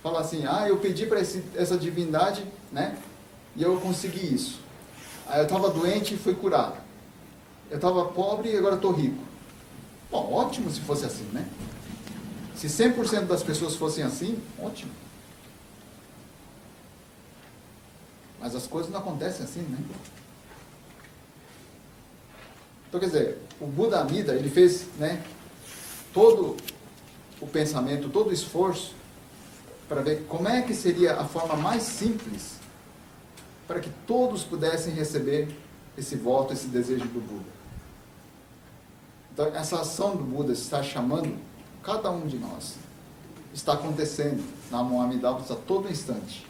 falar assim, eu pedi para essa divindade, né, e eu consegui isso. Aí eu estava doente e fui curado. Eu estava pobre e agora estou rico. Bom, ótimo se fosse assim, né? Se 100% das pessoas fossem assim, ótimo. Mas as coisas não acontecem assim, né? Então, quer dizer, o Buda Amida, ele fez, né, todo o pensamento, todo o esforço para ver como é que seria a forma mais simples para que todos pudessem receber esse voto, esse desejo do Buda. Então, essa ação do Buda está chamando cada um de nós. Está acontecendo na Namo Amida Butsu a todo instante.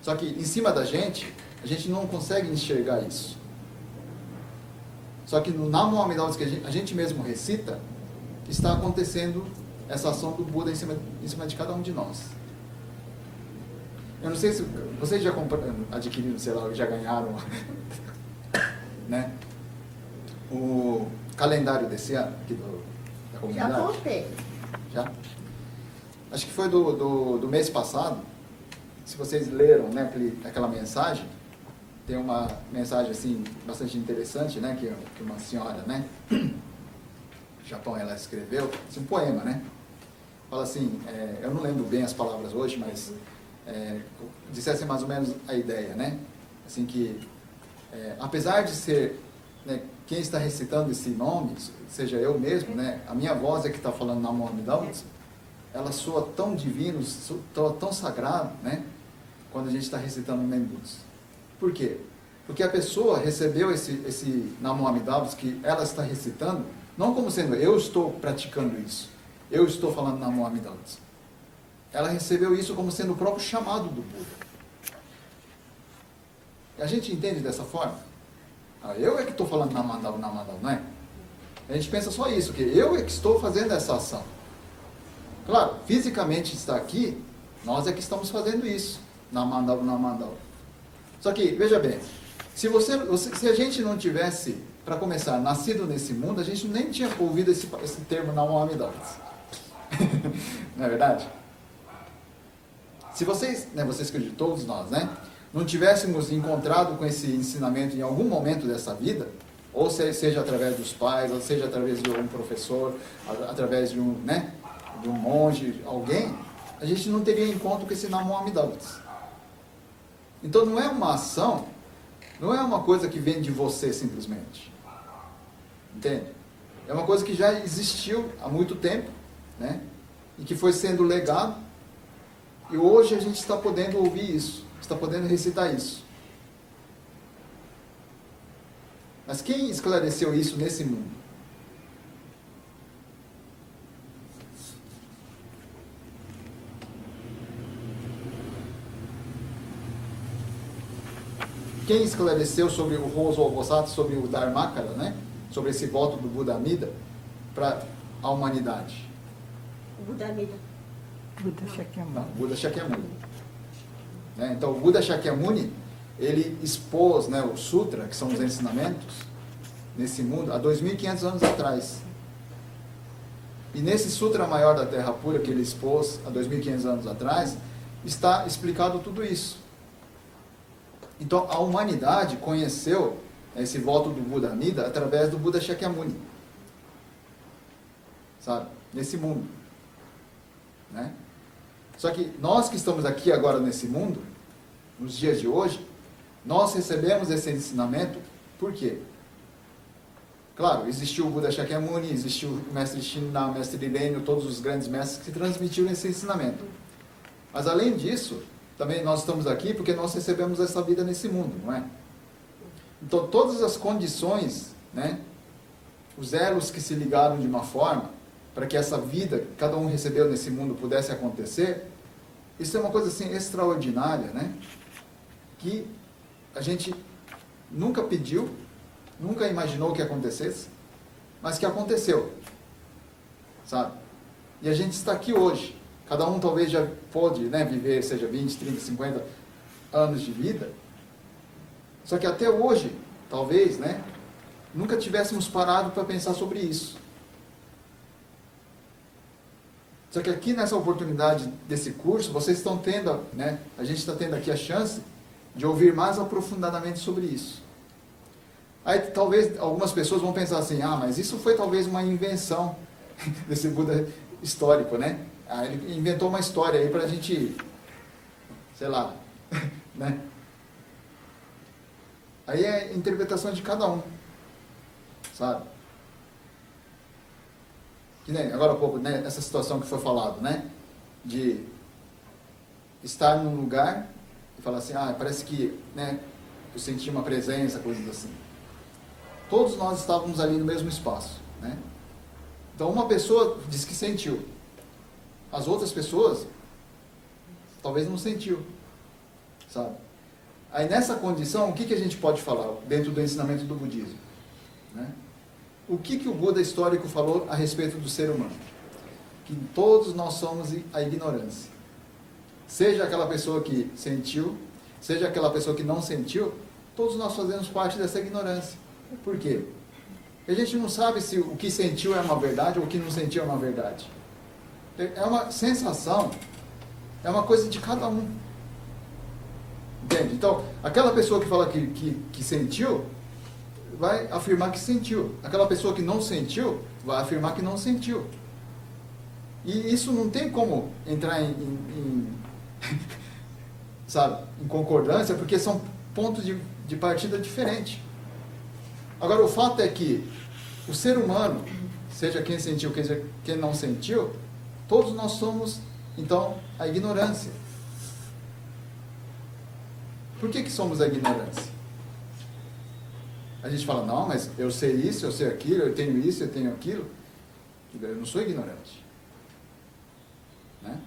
Só que em cima da gente, a gente não consegue enxergar isso. Só que no Namo Amida Butsu que a gente mesmo recita, está acontecendo essa ação do Buda em cima de cada um de nós. Eu não sei se vocês já adquiriram, sei lá, já ganharam né, o calendário desse ano aqui da comunidade. Já comprei. Já? Acho que foi do mês passado. Se vocês leram, né, aquela mensagem, tem uma mensagem assim bastante interessante, né, que uma senhora, né, do Japão, ela escreveu, assim, um poema, né? Fala assim, eu não lembro bem as palavras hoje, mas dissesse mais ou menos a ideia, né? Assim que, apesar de ser, né, quem está recitando esse nome, seja eu mesmo, né, a minha voz é que está falando Namo Amida Butsu, ela soa tão divino, soa tão sagrado, né? Quando a gente está recitando o Nembutsu. Por quê? Porque a pessoa recebeu esse Namo Amida Butsu que ela está recitando, não como sendo eu estou praticando isso, eu estou falando Namo Amida Butsu. Ela recebeu isso como sendo o próprio chamado do Buda. A gente entende dessa forma? Eu é que estou falando Namandal, não é? A gente pensa só isso, que eu é que estou fazendo essa ação. Claro, fisicamente está aqui, nós é que estamos fazendo isso. Namandal. Só que, veja bem, se a gente não tivesse, para começar, nascido nesse mundo, a gente nem tinha ouvido esse termo Namo Amida Butsu. Não é verdade? Se vocês acreditam, todos nós, né? Não tivéssemos encontrado com esse ensinamento em algum momento dessa vida, ou seja através dos pais, ou seja através de um professor, através de um monge, alguém, a gente não teria encontro com esse Namo Amida Butsu. Então não é uma ação, não é uma coisa que vem de você simplesmente. Entende? É uma coisa que já existiu há muito tempo, né? E que foi sendo legado, e hoje a gente está podendo ouvir isso, está podendo recitar isso. Mas quem esclareceu isso nesse mundo? Quem esclareceu sobre o Hoso Bosatsu, sobre o Dharmakara, né? Sobre esse voto do Buda Amida para a humanidade? O Buda Amida. Buda Shakyamuni. Não, Buda Shakyamuni. Né? Então, o Buda Shakyamuni, ele expôs, né, o Sutra, que são os ensinamentos, nesse mundo, há 2.500 anos atrás. E nesse Sutra Maior da Terra Pura, que ele expôs há 2.500 anos atrás, está explicado tudo isso. Então, a humanidade conheceu esse voto do Buda Amida através do Buda Shakyamuni. Sabe? Nesse mundo. Né? Só que nós que estamos aqui agora nesse mundo, nos dias de hoje, nós recebemos esse ensinamento, por quê? Claro, existiu o Buda Shakyamuni, existiu o Mestre Shinna, o Mestre Rilênio, todos os grandes mestres que transmitiram esse ensinamento. Mas além disso, também nós estamos aqui porque nós recebemos essa vida nesse mundo, não é? Então todas as condições, né, os elos que se ligaram de uma forma, para que essa vida que cada um recebeu nesse mundo pudesse acontecer, isso é uma coisa assim extraordinária, né? Que a gente nunca pediu, nunca imaginou que acontecesse, mas que aconteceu, sabe? E a gente está aqui hoje. Cada um talvez já pôde, né, viver, seja 20, 30, 50 anos de vida, só que até hoje, talvez, né, nunca tivéssemos parado para pensar sobre isso. Só que aqui nessa oportunidade desse curso, vocês estão tendo, né, a gente está tendo aqui a chance de ouvir mais aprofundadamente sobre isso. Aí talvez algumas pessoas vão pensar assim, mas isso foi talvez uma invenção desse Buda histórico, né? Ele inventou uma história aí para a gente, sei lá, né? Aí é a interpretação de cada um, sabe? Que nem agora há pouco, né, essa situação que foi falado, né, de estar num lugar e falar assim, parece que, né, eu senti uma presença, coisas assim. Todos nós estávamos ali no mesmo espaço, né? Então uma pessoa diz que sentiu, as outras pessoas talvez não sentiu, sabe? Aí nessa condição, o que a gente pode falar dentro do ensinamento do budismo, né? O que o Buda histórico falou a respeito do ser humano? Que todos nós somos a ignorância. Seja aquela pessoa que sentiu, seja aquela pessoa que não sentiu, todos nós fazemos parte dessa ignorância. Por quê? A gente não sabe se o que sentiu é uma verdade ou o que não sentiu é uma verdade. É uma sensação, é uma coisa de cada um. Entende? Então, aquela pessoa que fala que sentiu, vai afirmar que sentiu. Aquela pessoa que não sentiu, vai afirmar que não sentiu. E isso não tem como entrar sabe, em concordância, porque são pontos de partida diferentes. Agora, o fato é que o ser humano, seja quem sentiu, seja quem não sentiu, Todos nós somos, então, a ignorância. Por que somos a ignorância? A gente fala, não, mas eu sei isso, eu sei aquilo, eu tenho isso, eu tenho aquilo. Eu não sou ignorante. Né?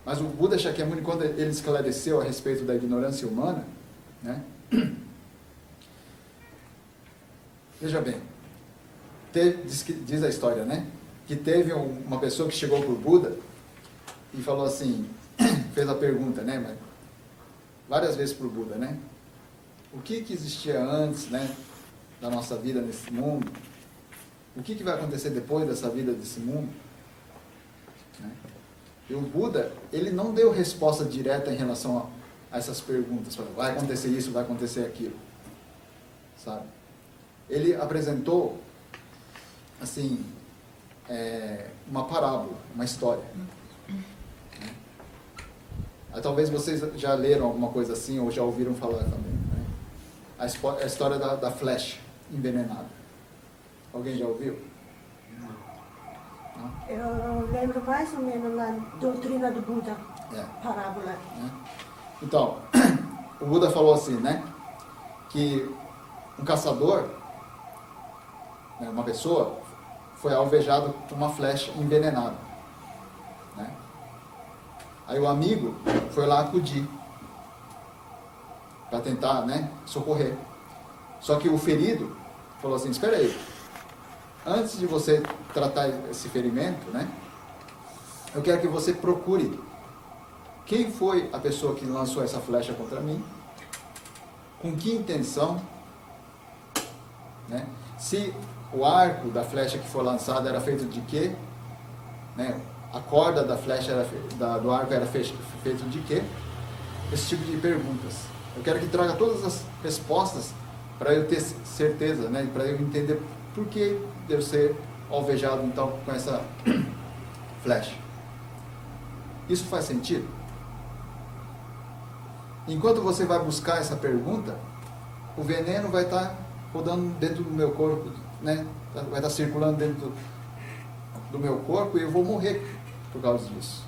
Mas o Buda Shakyamuni, quando ele esclareceu a respeito da ignorância humana, né? Veja bem, diz a história, né? Que teve uma pessoa que chegou para o Buda e falou assim, fez a pergunta, né? Mas várias vezes para o Buda, né? O que existia antes, né, da nossa vida nesse mundo? O que vai acontecer depois dessa vida desse mundo? Né? E o Buda, ele não deu resposta direta em relação a essas perguntas. Falou, vai acontecer isso, vai acontecer aquilo. Sabe? Ele apresentou, assim, uma parábola, uma história. Né? Aí, talvez vocês já leram alguma coisa assim, ou já ouviram falar também. Né? A história da flecha envenenada. Alguém já ouviu? Não? Eu lembro mais ou menos na doutrina do Buda, parábola. Então, o Buda falou assim, né? Que um caçador, né, uma pessoa, foi alvejado por uma flecha envenenada. Né? Aí o amigo foi lá acudir para tentar, né, socorrer. Só que o ferido falou assim, espera aí, antes de você tratar esse ferimento, né, eu quero que você procure quem foi a pessoa que lançou essa flecha contra mim, com que intenção, né, se o arco da flecha que foi lançada era feito de quê, né, a corda da flecha do arco era feito de quê, esse tipo de perguntas. Eu quero que traga todas as respostas para eu ter certeza, né, para eu entender por que devo ser alvejado então com essa flecha. Isso faz sentido? Enquanto você vai buscar essa pergunta, o veneno vai estar rodando dentro do meu corpo, né? Vai estar circulando dentro do meu corpo e eu vou morrer por causa disso.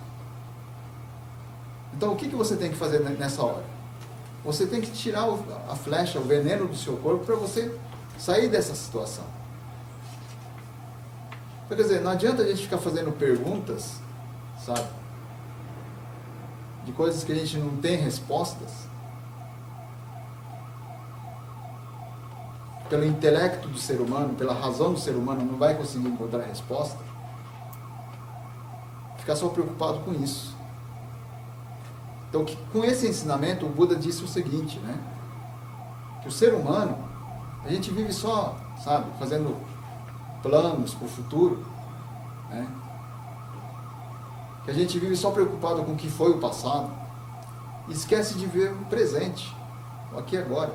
Então o que você tem que fazer nessa hora? Você tem que tirar a flecha, o veneno do seu corpo para você sair dessa situação. Quer dizer, não adianta a gente ficar fazendo perguntas, sabe? De coisas que a gente não tem respostas. Pelo intelecto do ser humano, pela razão do ser humano, não vai conseguir encontrar resposta. Ficar só preocupado com isso. Então, com esse ensinamento, o Buda disse o seguinte, né? Que o ser humano, a gente vive só, sabe, fazendo planos para o futuro, né? Que a gente vive só preocupado com o que foi o passado e esquece de ver o presente, o aqui e agora.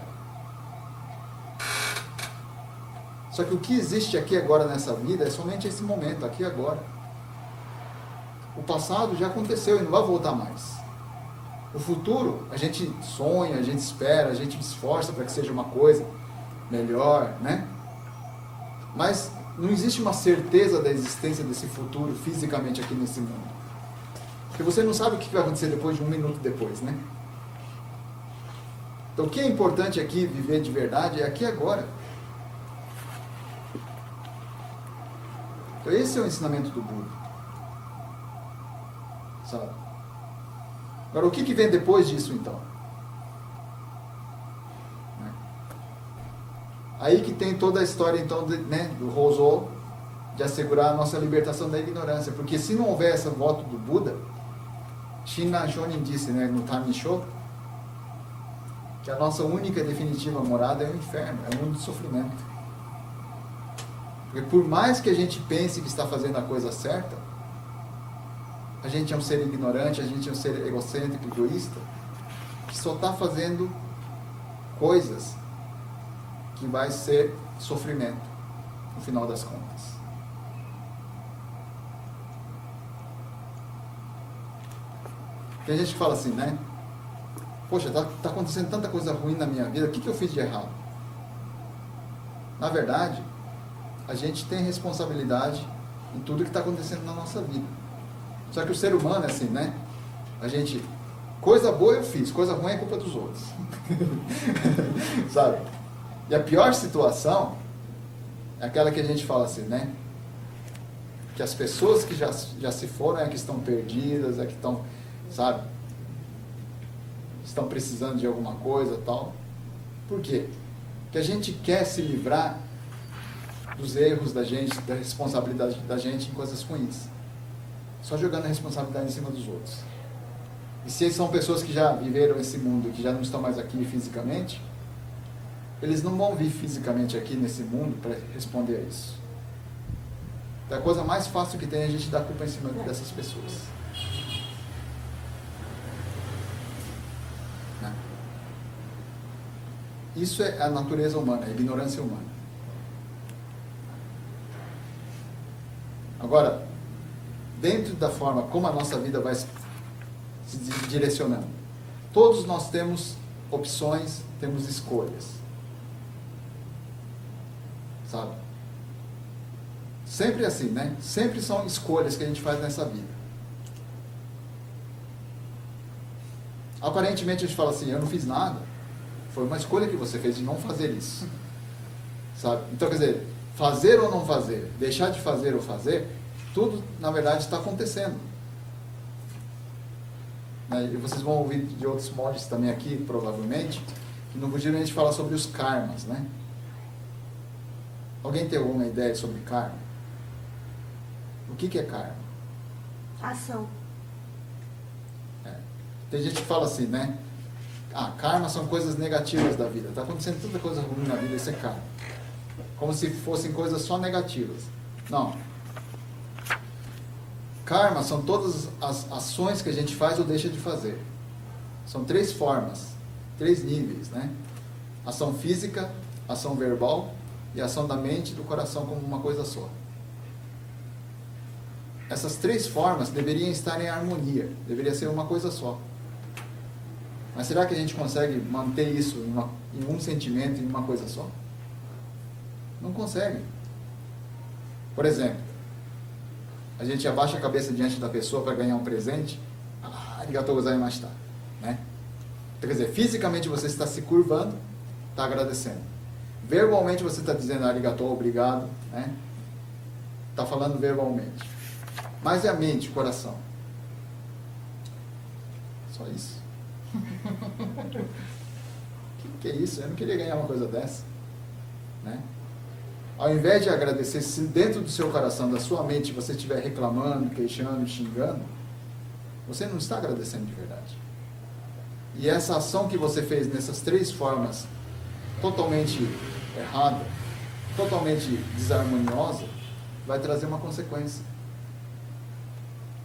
Só que o que existe aqui e agora nessa vida é somente esse momento, aqui e agora. O passado já aconteceu e não vai voltar mais. O futuro, a gente sonha, a gente espera, a gente esforça para que seja uma coisa melhor, né? Mas não existe uma certeza da existência desse futuro fisicamente aqui nesse mundo. Porque você não sabe o que vai acontecer depois de um minuto depois, né? Então o que é importante aqui, viver de verdade, é aqui e agora. Então esse é o ensinamento do Buda. Sabe? Agora, o que vem depois disso, então? Aí que tem toda a história, então, do Rosou, de assegurar a nossa libertação da ignorância. Porque se não houver esse voto do Buda, Shinran Shonin disse, né, no Tamisho, que a nossa única e definitiva morada é o inferno, é o mundo de sofrimento. Porque por mais que a gente pense que está fazendo a coisa certa, a gente é um ser ignorante, a gente é um ser egocêntrico, egoísta, que só está fazendo coisas que vai ser sofrimento, no final das contas. Tem gente que fala assim, né? Poxa, tá acontecendo tanta coisa ruim na minha vida, o que eu fiz de errado? Na verdade, a gente tem responsabilidade em tudo que está acontecendo na nossa vida. Só que o ser humano é assim, né? A gente, coisa boa eu fiz, coisa ruim é culpa dos outros. Sabe? E a pior situação é aquela que a gente fala assim, né? Que as pessoas que já se foram é que estão perdidas, é que estão, sabe? Estão precisando de alguma coisa e tal. Por quê? Porque a gente quer se livrar dos erros da gente, da responsabilidade da gente em coisas ruins. Só jogando a responsabilidade em cima dos outros. E se são pessoas que já viveram esse mundo, que já não estão mais aqui fisicamente, eles não vão vir fisicamente aqui nesse mundo para responder a isso. Então, a coisa mais fácil que tem é a gente dar culpa em cima dessas pessoas. Né? Isso é a natureza humana, a ignorância humana. Agora, dentro da forma como a nossa vida vai se direcionando, todos nós temos opções, temos escolhas. Sabe? Sempre assim, né? Sempre são escolhas que a gente faz nessa vida. Aparentemente a gente fala assim, eu não fiz nada. Foi uma escolha que você fez de não fazer isso. Sabe? Então, quer dizer, fazer ou não fazer, deixar de fazer ou fazer, tudo, na verdade, está acontecendo. Né? E vocês vão ouvir de outros mods também aqui, provavelmente, que no budismo a gente fala sobre os karmas, né? Alguém tem alguma ideia sobre karma? O que é karma? Ação. Tem gente que fala assim, né? Ah, karma são coisas negativas da vida. Está acontecendo tanta coisa ruim na vida, isso é karma. Como se fossem coisas só negativas. Não. Karma são todas as ações que a gente faz ou deixa de fazer. São 3 formas, 3 níveis, né? Ação física, ação verbal e ação da mente e do coração como uma coisa só. Essas 3 formas deveriam estar em harmonia, deveria ser uma coisa só. Mas será que a gente consegue manter isso em um sentimento, em uma coisa só? Não consegue. Por exemplo, a gente abaixa a cabeça diante da pessoa para ganhar um presente, arigatou gozaimashita, né? Então, quer dizer, fisicamente você está se curvando, está agradecendo. Verbalmente você está dizendo arigatou, obrigado, né? Está falando verbalmente. Mas é a mente, o coração. Só isso? que é isso? Eu não queria ganhar uma coisa dessa. Né? Ao invés de agradecer, se dentro do seu coração, da sua mente, você estiver reclamando, queixando, xingando, você não está agradecendo de verdade. E essa ação que você fez nessas 3 formas, totalmente errada, totalmente desarmoniosa, vai trazer uma consequência.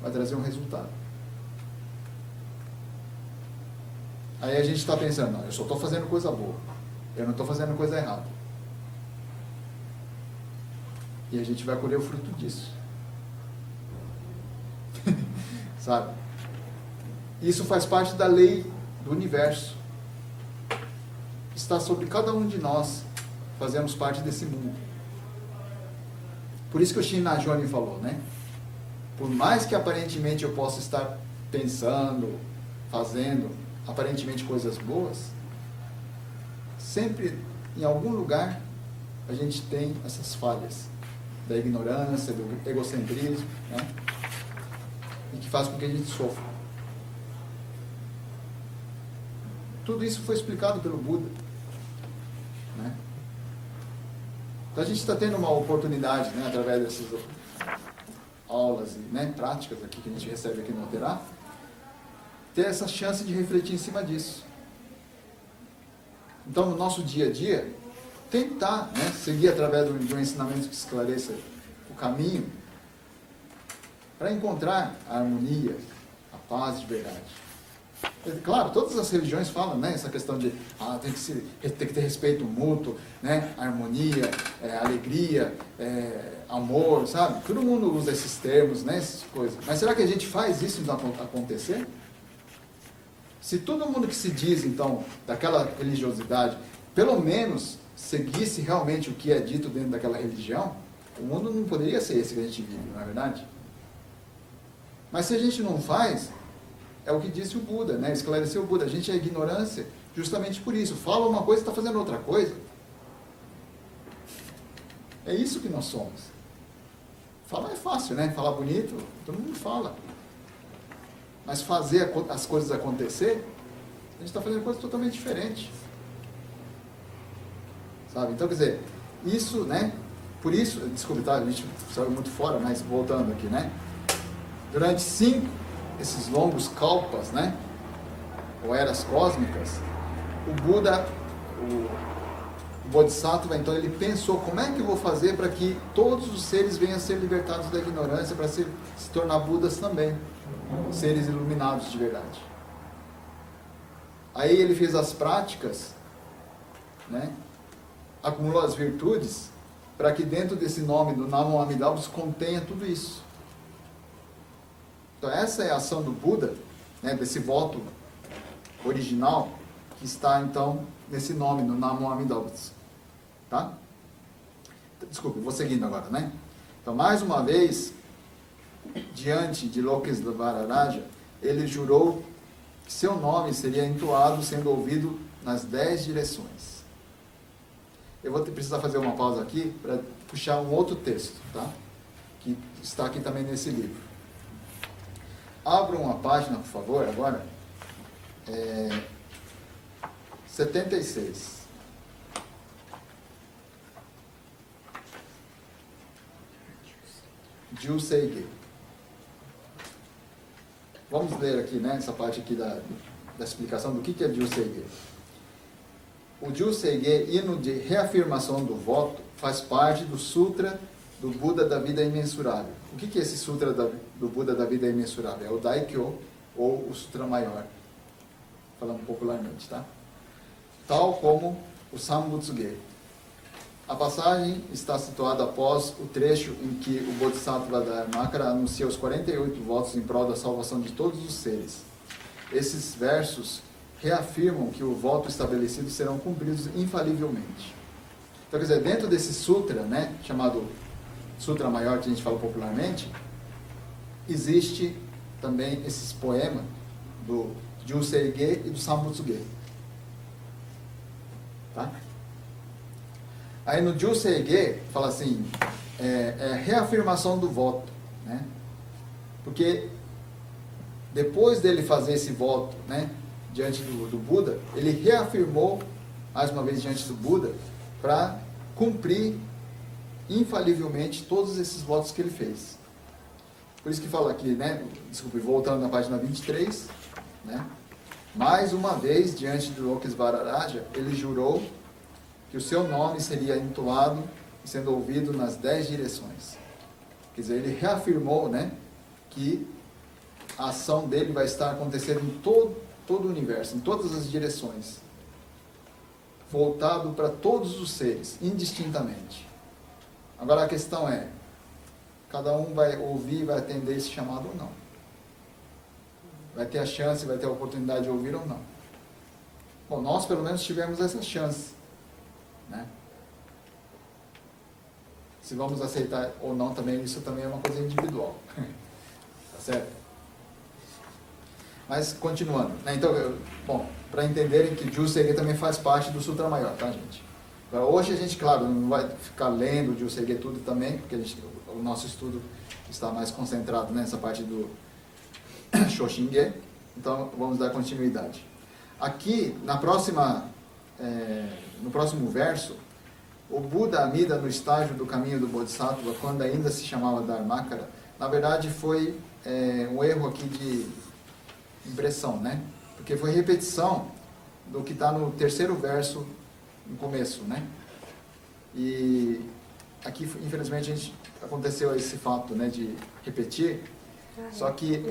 Vai trazer um resultado. Aí a gente está pensando, não, eu só estou fazendo coisa boa. Eu não estou fazendo coisa errada. E a gente vai colher o fruto disso. Sabe? Isso faz parte da lei do universo. Está sobre cada um de nós. Fazemos parte desse mundo. Por isso que o Shin Najoni falou, né? Por mais que aparentemente eu possa estar pensando, fazendo aparentemente coisas boas, sempre em algum lugar a gente tem essas falhas da ignorância, do egocentrismo, né? E que faz com que a gente sofra. Tudo isso foi explicado pelo Buda, né? Então a gente está tendo uma oportunidade, né, através dessas aulas e, né, práticas aqui que a gente recebe aqui no Oterá, ter essa chance de refletir em cima disso. Então, no nosso dia a dia, tentar, né, seguir através de um ensinamento que esclareça o caminho para encontrar a harmonia, a paz de verdade. Claro, todas as religiões falam, né, essa questão de tem que ter respeito mútuo, né, harmonia, alegria, amor, sabe? Todo mundo usa esses termos, né, essas coisas. Mas será que a gente faz isso então acontecer? Se todo mundo que se diz, então, daquela religiosidade, pelo menos seguisse realmente o que é dito dentro daquela religião, o mundo não poderia ser esse que a gente vive, não é verdade? Mas se a gente não faz, é o que disse o Buda, né? Esclareceu o Buda. A gente é ignorância justamente por isso. Fala uma coisa e está fazendo outra coisa. É isso que nós somos. Falar é fácil, né? Falar bonito, todo mundo fala. Mas fazer as coisas acontecer, a gente está fazendo coisa totalmente diferente. Sabe? Então, quer dizer, isso, né? Por isso, desculpe, tá? A gente saiu muito fora, mas voltando aqui, né? Durante esses longos kalpas, né? Ou eras cósmicas, o Buda, o Bodhisattva, então ele pensou, como é que eu vou fazer para que todos os seres venham a ser libertados da ignorância, para se tornar Budas também, seres iluminados de verdade. Aí ele fez as práticas, né? Acumulou as virtudes, para que dentro desse nome do Namo Amida Butsu contenha tudo isso. Então essa é a ação do Buda, né, desse voto original, que está então nesse nome, no Namo Amida Butsu. Tá? Desculpe, vou seguindo agora, né? Então, mais uma vez, diante de Lokesvara Raja, ele jurou que seu nome seria entoado sendo ouvido nas 10 direções. Eu vou precisar fazer uma pausa aqui para puxar um outro texto, tá? Que está aqui também nesse livro. Abram uma página, por favor, agora. 76. Juseige. Vamos ler aqui, né, essa parte aqui da explicação do que é Juseige. O Juseige, hino de reafirmação do voto, faz parte do Sutra do Buda da Vida Imensurável. O que é esse Sutra do Buda da Vida Imensurável? É o Daikyo, ou o Sutra Maior, falando popularmente, tá? Tal como o Sambutsuge. A passagem está situada após o trecho em que o Bodhisattva Dharmakara anuncia os 48 votos em prol da salvação de todos os seres. Esses versos reafirmam que o voto estabelecido serão cumpridos infalivelmente. Então, quer dizer, dentro desse sutra, né, chamado Sutra Maior, que a gente fala popularmente, existe também esses poemas do Juseige e do Sambutsuge. Tá? Aí no Juseige fala assim, é reafirmação do voto, né? Porque depois dele fazer esse voto, né, diante do Buda, ele reafirmou mais uma vez diante do Buda para cumprir infalivelmente todos esses votos que ele fez. Por isso que fala aqui, né, desculpe, voltando na página 23, né, mais uma vez diante do Lokesvara Raja, ele jurou que o seu nome seria entoado e sendo ouvido nas 10 direções. Quer dizer, ele reafirmou, né, que a ação dele vai estar acontecendo em todo o universo, em todas as direções, voltado para todos os seres, indistintamente. Agora a questão é, cada um vai ouvir, vai atender esse chamado ou não? Vai ter a chance, vai ter a oportunidade de ouvir ou não? Bom, nós pelo menos tivemos essa chance, né? Se vamos aceitar ou não também, isso também é uma coisa individual. Tá certo? Mas continuando, né? Então, bom, para entenderem que Juseige também faz parte do Sutra Maior, tá, gente? Agora, hoje a gente, claro, não vai ficar lendo Juseige tudo também, porque o nosso estudo está mais concentrado nessa parte do Shoshinge. Então, vamos dar continuidade. Aqui, no próximo verso, o Buda Amida, no estágio do caminho do Bodhisattva, quando ainda se chamava Dharmakara, na verdade foi um erro aqui de impressão, né? Porque foi repetição do que está no terceiro verso, no começo, né? E aqui, infelizmente, aconteceu esse fato, né, de repetir, só que...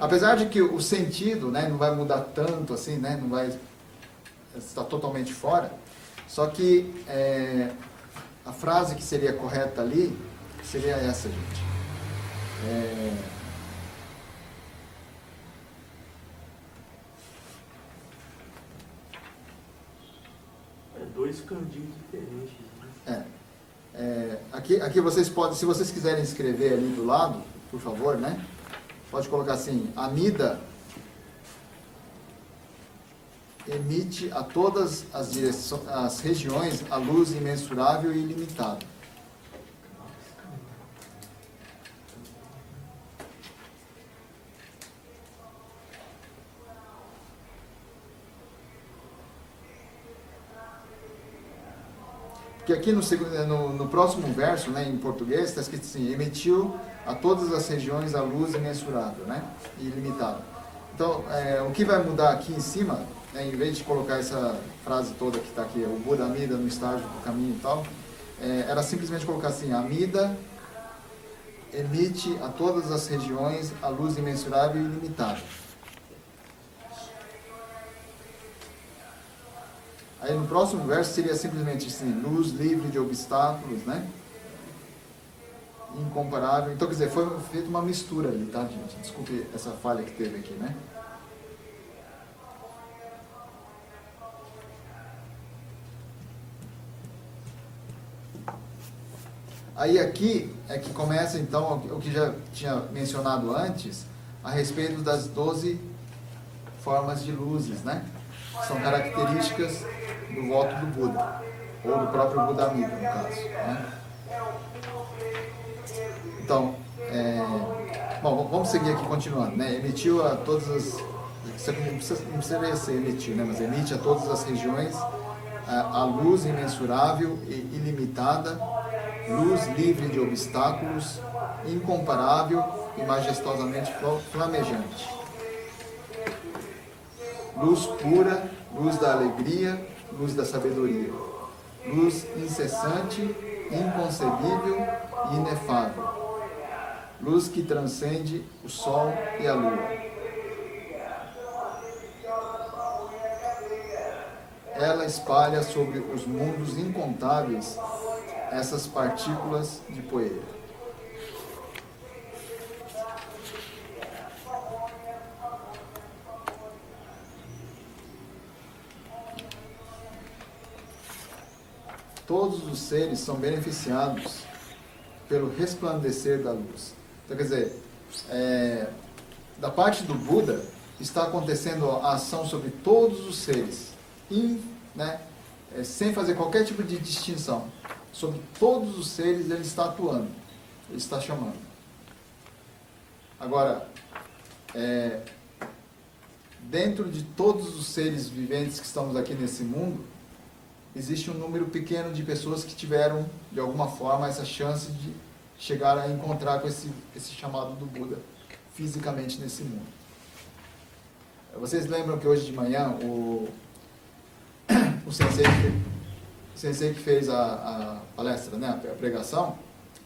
apesar de que o sentido, né, não vai mudar tanto assim, né, não vai estar totalmente fora, só que a frase que seria correta ali seria essa, gente. Dois candinhos diferentes, né? Aqui vocês podem, se vocês quiserem escrever ali do lado, por favor, né? Pode colocar assim: Amida emite a todas as regiões a luz imensurável e ilimitada. Porque aqui no próximo verso, né, em português, está escrito assim: emitiu a todas as regiões a luz imensurável, né, e ilimitada. Então, o que vai mudar aqui em cima, né, em vez de colocar essa frase toda que está aqui, o Buda Amida no estágio do caminho e tal, era simplesmente colocar assim: Amida emite a todas as regiões a luz imensurável e ilimitada. Aí no próximo verso seria simplesmente assim: luz livre de obstáculos, né? Incomparável. Então, quer dizer, foi feita uma mistura ali, tá, gente? Desculpe essa falha que teve aqui, né? Aí aqui é que começa então o que já tinha mencionado antes a respeito das 12 formas de luzes, né? São características do voto do Buda, ou do próprio Buda Amida, no caso, né? Então, bom, vamos seguir aqui continuando, né? Emitiu a todas as... Não precisaria ser emitir, né? Mas emite a todas as regiões a luz imensurável e ilimitada, luz livre de obstáculos, incomparável e majestosamente flamejante. Luz pura, luz da alegria, luz da sabedoria. Luz incessante, inconcebível e inefável. Luz que transcende o sol e a lua. Ela espalha sobre os mundos incontáveis essas partículas de poeira. Todos os seres são beneficiados pelo resplandecer da luz. Então, quer dizer, da parte do Buda, está acontecendo a ação sobre todos os seres, né, sem fazer qualquer tipo de distinção. Sobre todos os seres ele está atuando, ele está chamando. Agora, dentro de todos os seres viventes que estamos aqui nesse mundo, existe um número pequeno de pessoas que tiveram, de alguma forma, essa chance de chegar a encontrar com esse chamado do Buda, fisicamente nesse mundo. Vocês lembram que hoje de manhã o sensei que fez a palestra, né, a pregação,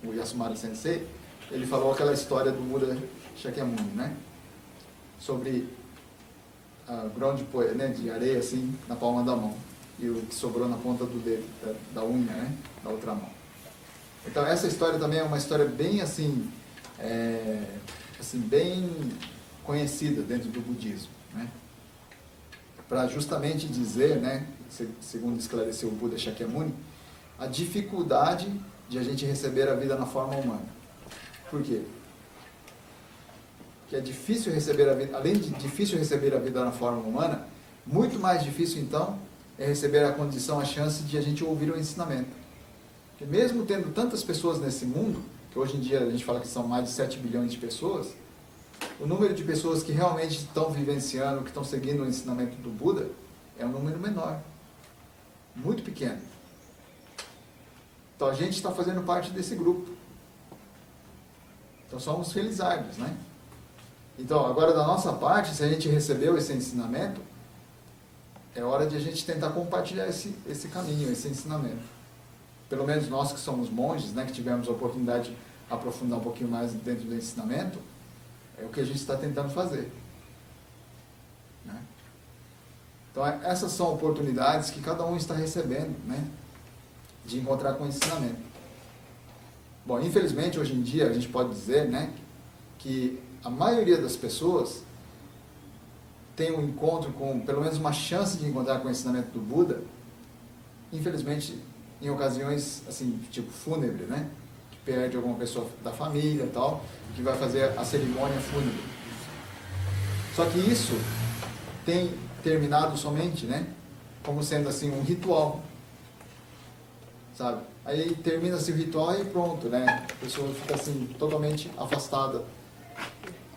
o Yasumara Sensei, ele falou aquela história do Buda Shakyamuni, né, sobre grão de poeira, né, de areia assim na palma da mão e o que sobrou na ponta do dedo, da unha, né, da outra mão. Então essa história também é uma história bem assim, bem conhecida dentro do budismo, né, para justamente dizer, né, segundo esclareceu o Buda Shakyamuni, a dificuldade de a gente receber a vida na forma humana. Por quê? Que é difícil receber a vida, além de difícil receber a vida na forma humana, muito mais difícil então é receber a condição, a chance de a gente ouvir o ensinamento. Porque mesmo tendo tantas pessoas nesse mundo, que hoje em dia a gente fala que são mais de 7 bilhões de pessoas, o número de pessoas que realmente estão vivenciando, que estão seguindo o ensinamento do Buda, é um número menor. Muito pequeno. Então a gente está fazendo parte desse grupo. Então somos felizardos, né? Então agora da nossa parte, se a gente recebeu esse ensinamento, é hora de a gente tentar compartilhar esse caminho, esse ensinamento. Pelo menos nós que somos monges, né, que tivemos a oportunidade de aprofundar um pouquinho mais dentro do ensinamento, é o que a gente está tentando fazer. Né? Então essas são oportunidades que cada um está recebendo, né, de encontrar com o ensinamento. Bom, infelizmente hoje em dia a gente pode dizer, né, que a maioria das pessoas tem um encontro com, pelo menos uma chance de encontrar com o ensinamento do Buda, infelizmente em ocasiões, assim, tipo fúnebre, né? Que perde alguma pessoa da família e tal, que vai fazer a cerimônia fúnebre. Só que isso tem terminado somente, né? Como sendo, assim, um ritual, sabe? Aí termina-se o ritual e pronto, né? A pessoa fica, assim, totalmente afastada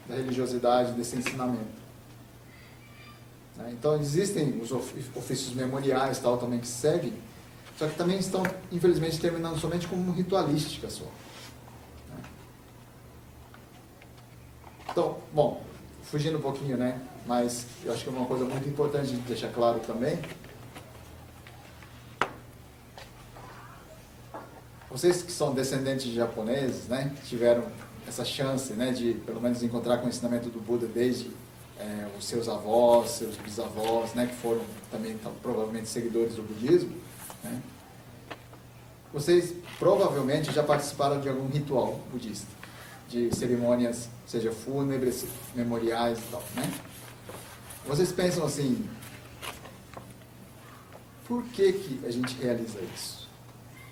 da religiosidade, desse ensinamento. Então, existem os ofícios memoriais tal, também que seguem, só que também estão, infelizmente, terminando somente como ritualística só. Então, bom, fugindo um pouquinho, né? Mas eu acho que é uma coisa muito importante de deixar claro também. Vocês que são descendentes de japoneses, né? Tiveram essa chance, né? De, pelo menos, encontrar com o ensinamento do Buda desde os seus avós, seus bisavós, né, que foram também provavelmente seguidores do budismo, né? Vocês provavelmente já participaram de algum ritual budista, de cerimônias, seja fúnebres, memoriais e tal, né? Vocês pensam assim, por que a gente realiza isso?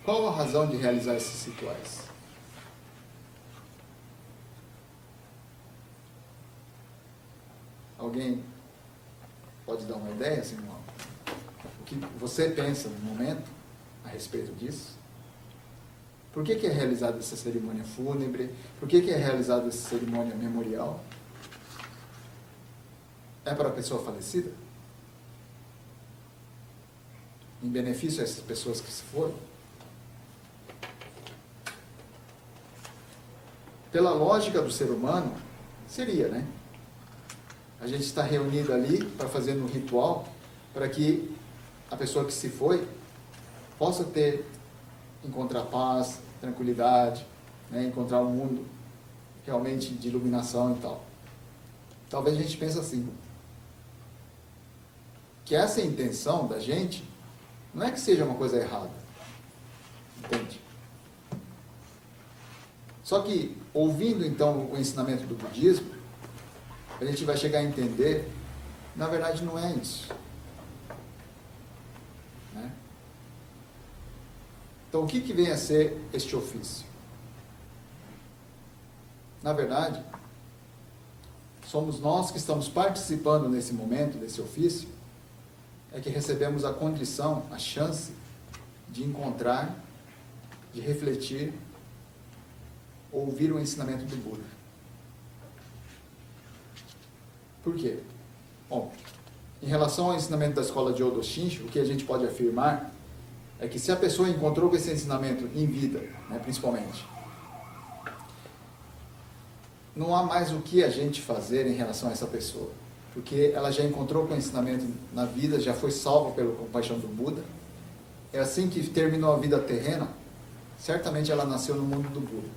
Qual a razão de realizar esses rituais? Alguém pode dar uma ideia, assim, o que você pensa no momento a respeito disso? Por que é realizada essa cerimônia fúnebre? Por que é realizada essa cerimônia memorial? É para a pessoa falecida? Em benefício a essas pessoas que se foram? Pela lógica do ser humano, seria, né? A gente está reunido ali para fazer um ritual para que a pessoa que se foi possa encontrar paz, tranquilidade, né, encontrar um mundo realmente de iluminação e tal. Talvez a gente pense assim, que essa intenção da gente não é que seja uma coisa errada, entende? Só que, ouvindo então o ensinamento do budismo, a gente vai chegar a entender, na verdade não é isso. Né? Então, o que vem a ser este ofício? Na verdade, somos nós que estamos participando nesse momento, desse ofício, é que recebemos a condição, a chance de encontrar, de refletir, ouvir o ensinamento do Buda. Por quê? Bom, em relação ao ensinamento da escola de Odo Shinshu, o que a gente pode afirmar é que se a pessoa encontrou com esse ensinamento em vida, né, principalmente, não há mais o que a gente fazer em relação a essa pessoa, porque ela já encontrou com o ensinamento na vida, já foi salva pela compaixão do Buda. É assim que terminou a vida terrena, certamente ela nasceu no mundo do Buda.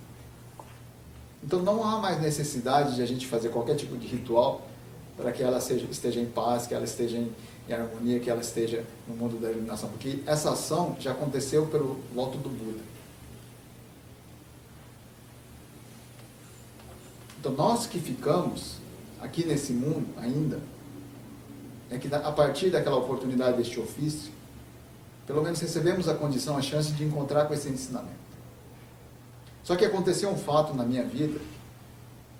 Então não há mais necessidade de a gente fazer qualquer tipo de ritual para que ela esteja em paz, que ela esteja em harmonia, que ela esteja no mundo da iluminação, porque essa ação já aconteceu pelo voto do Buda. Então nós que ficamos aqui nesse mundo ainda, é que a partir daquela oportunidade deste ofício, pelo menos recebemos a condição, a chance de encontrar com esse ensinamento. Só que aconteceu um fato na minha vida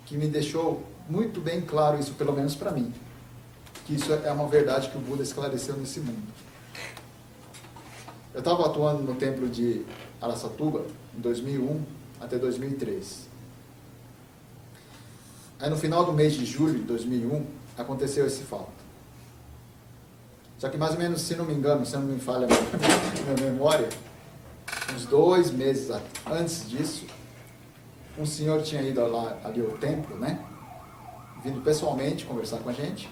que me deixou muito bem claro isso, pelo menos para mim, que isso é uma verdade que o Buda esclareceu nesse mundo. Eu estava atuando no templo de Araçatuba em 2001 até 2003. Aí no final do mês de julho de 2001 aconteceu esse fato. Só que mais ou menos, se não me engano, se não me falha a minha memória, uns 2 meses antes disso, um senhor tinha ido ali ao templo, né? Vindo pessoalmente conversar com a gente,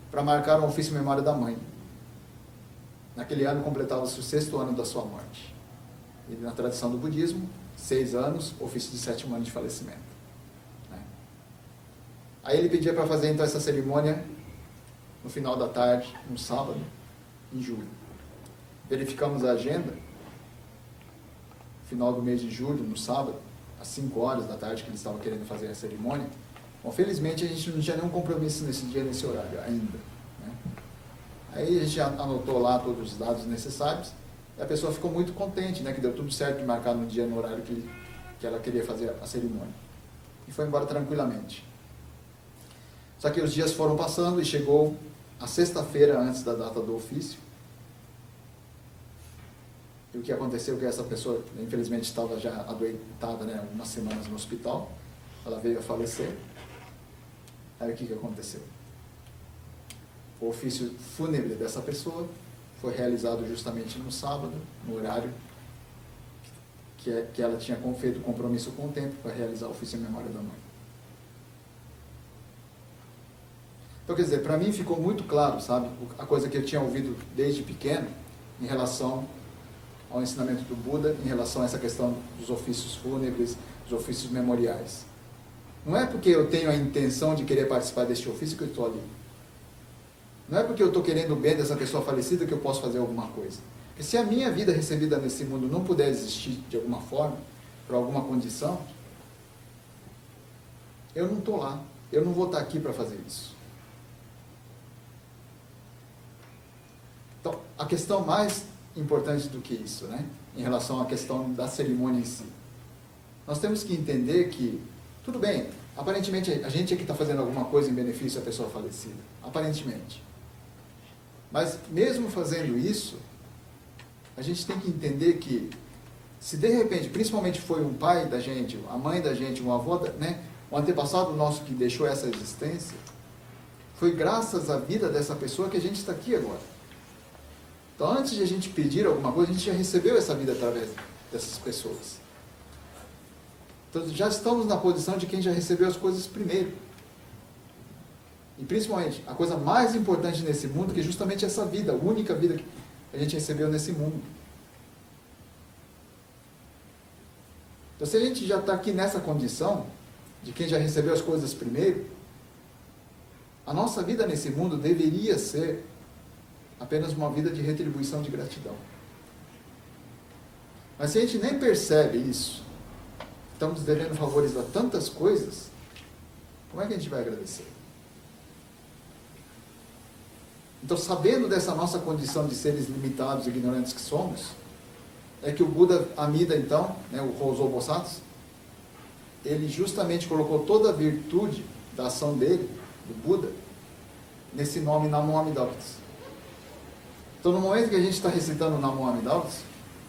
para marcar um ofício de memória da mãe. Naquele ano completava-se o 6º ano da sua morte. E na tradição do budismo, 6 anos, ofício de 7º ano de falecimento. Né? Aí ele pedia para fazer então essa cerimônia no final da tarde, no sábado, em julho. Verificamos a agenda, final do mês de julho, no sábado, às 5 horas da tarde, que eles estavam querendo fazer a cerimônia. Bom, felizmente a gente não tinha nenhum compromisso nesse dia, nesse horário ainda. Né? Aí a gente anotou lá todos os dados necessários E a pessoa ficou muito contente, né, que deu tudo certo de marcar no dia, no horário que ela queria fazer a cerimônia. E foi embora tranquilamente. Só que os dias foram passando e chegou a sexta-feira antes da data do ofício. E o que aconteceu é que essa pessoa, infelizmente, estava já adoentada, né, algumas semanas no hospital. Ela veio a falecer. Aí o que aconteceu? O ofício fúnebre dessa pessoa foi realizado justamente no sábado, no horário que ela tinha feito compromisso com o tempo para realizar o ofício em memória da mãe. Então, quer dizer, para mim ficou muito claro, sabe, a coisa que eu tinha ouvido desde pequeno em relação ao ensinamento do Buda, em relação a essa questão dos ofícios fúnebres, dos ofícios memoriais. Não é porque eu tenho a intenção de querer participar deste ofício que eu estou ali. Não é porque eu estou querendo o bem dessa pessoa falecida que eu posso fazer alguma coisa. Porque se a minha vida recebida nesse mundo não puder existir de alguma forma, por alguma condição, eu não estou lá. Eu não vou estar aqui para fazer isso. Então, a questão mais importante do que isso, né, em relação à questão da cerimônia em si, nós temos que entender que, tudo bem, aparentemente a gente é que está fazendo alguma coisa em benefício da pessoa falecida, aparentemente. Mas mesmo fazendo isso, a gente tem que entender que, se de repente, principalmente foi um pai da gente, a mãe da gente, um avô, né, um antepassado nosso que deixou essa existência, foi graças à vida dessa pessoa que a gente está aqui agora. Então, antes de a gente pedir alguma coisa, a gente já recebeu essa vida através dessas pessoas. Então, já estamos na posição de quem já recebeu as coisas primeiro. E principalmente, a coisa mais importante nesse mundo, que é justamente essa vida, a única vida que a gente recebeu nesse mundo. Então, se a gente já está aqui nessa condição, de quem já recebeu as coisas primeiro, a nossa vida nesse mundo deveria ser apenas uma vida de retribuição de gratidão. Mas se a gente nem percebe isso, estamos devendo favores a tantas coisas, como é que a gente vai agradecer? Então, sabendo dessa nossa condição de seres limitados e ignorantes que somos, é que o Buda Amida, então, né, o Rosou Bosatsu, ele justamente colocou toda a virtude da ação dele, do Buda, nesse nome Namo Amida Butsu. Então, no momento que a gente está recitando o Namo Amida Butsu,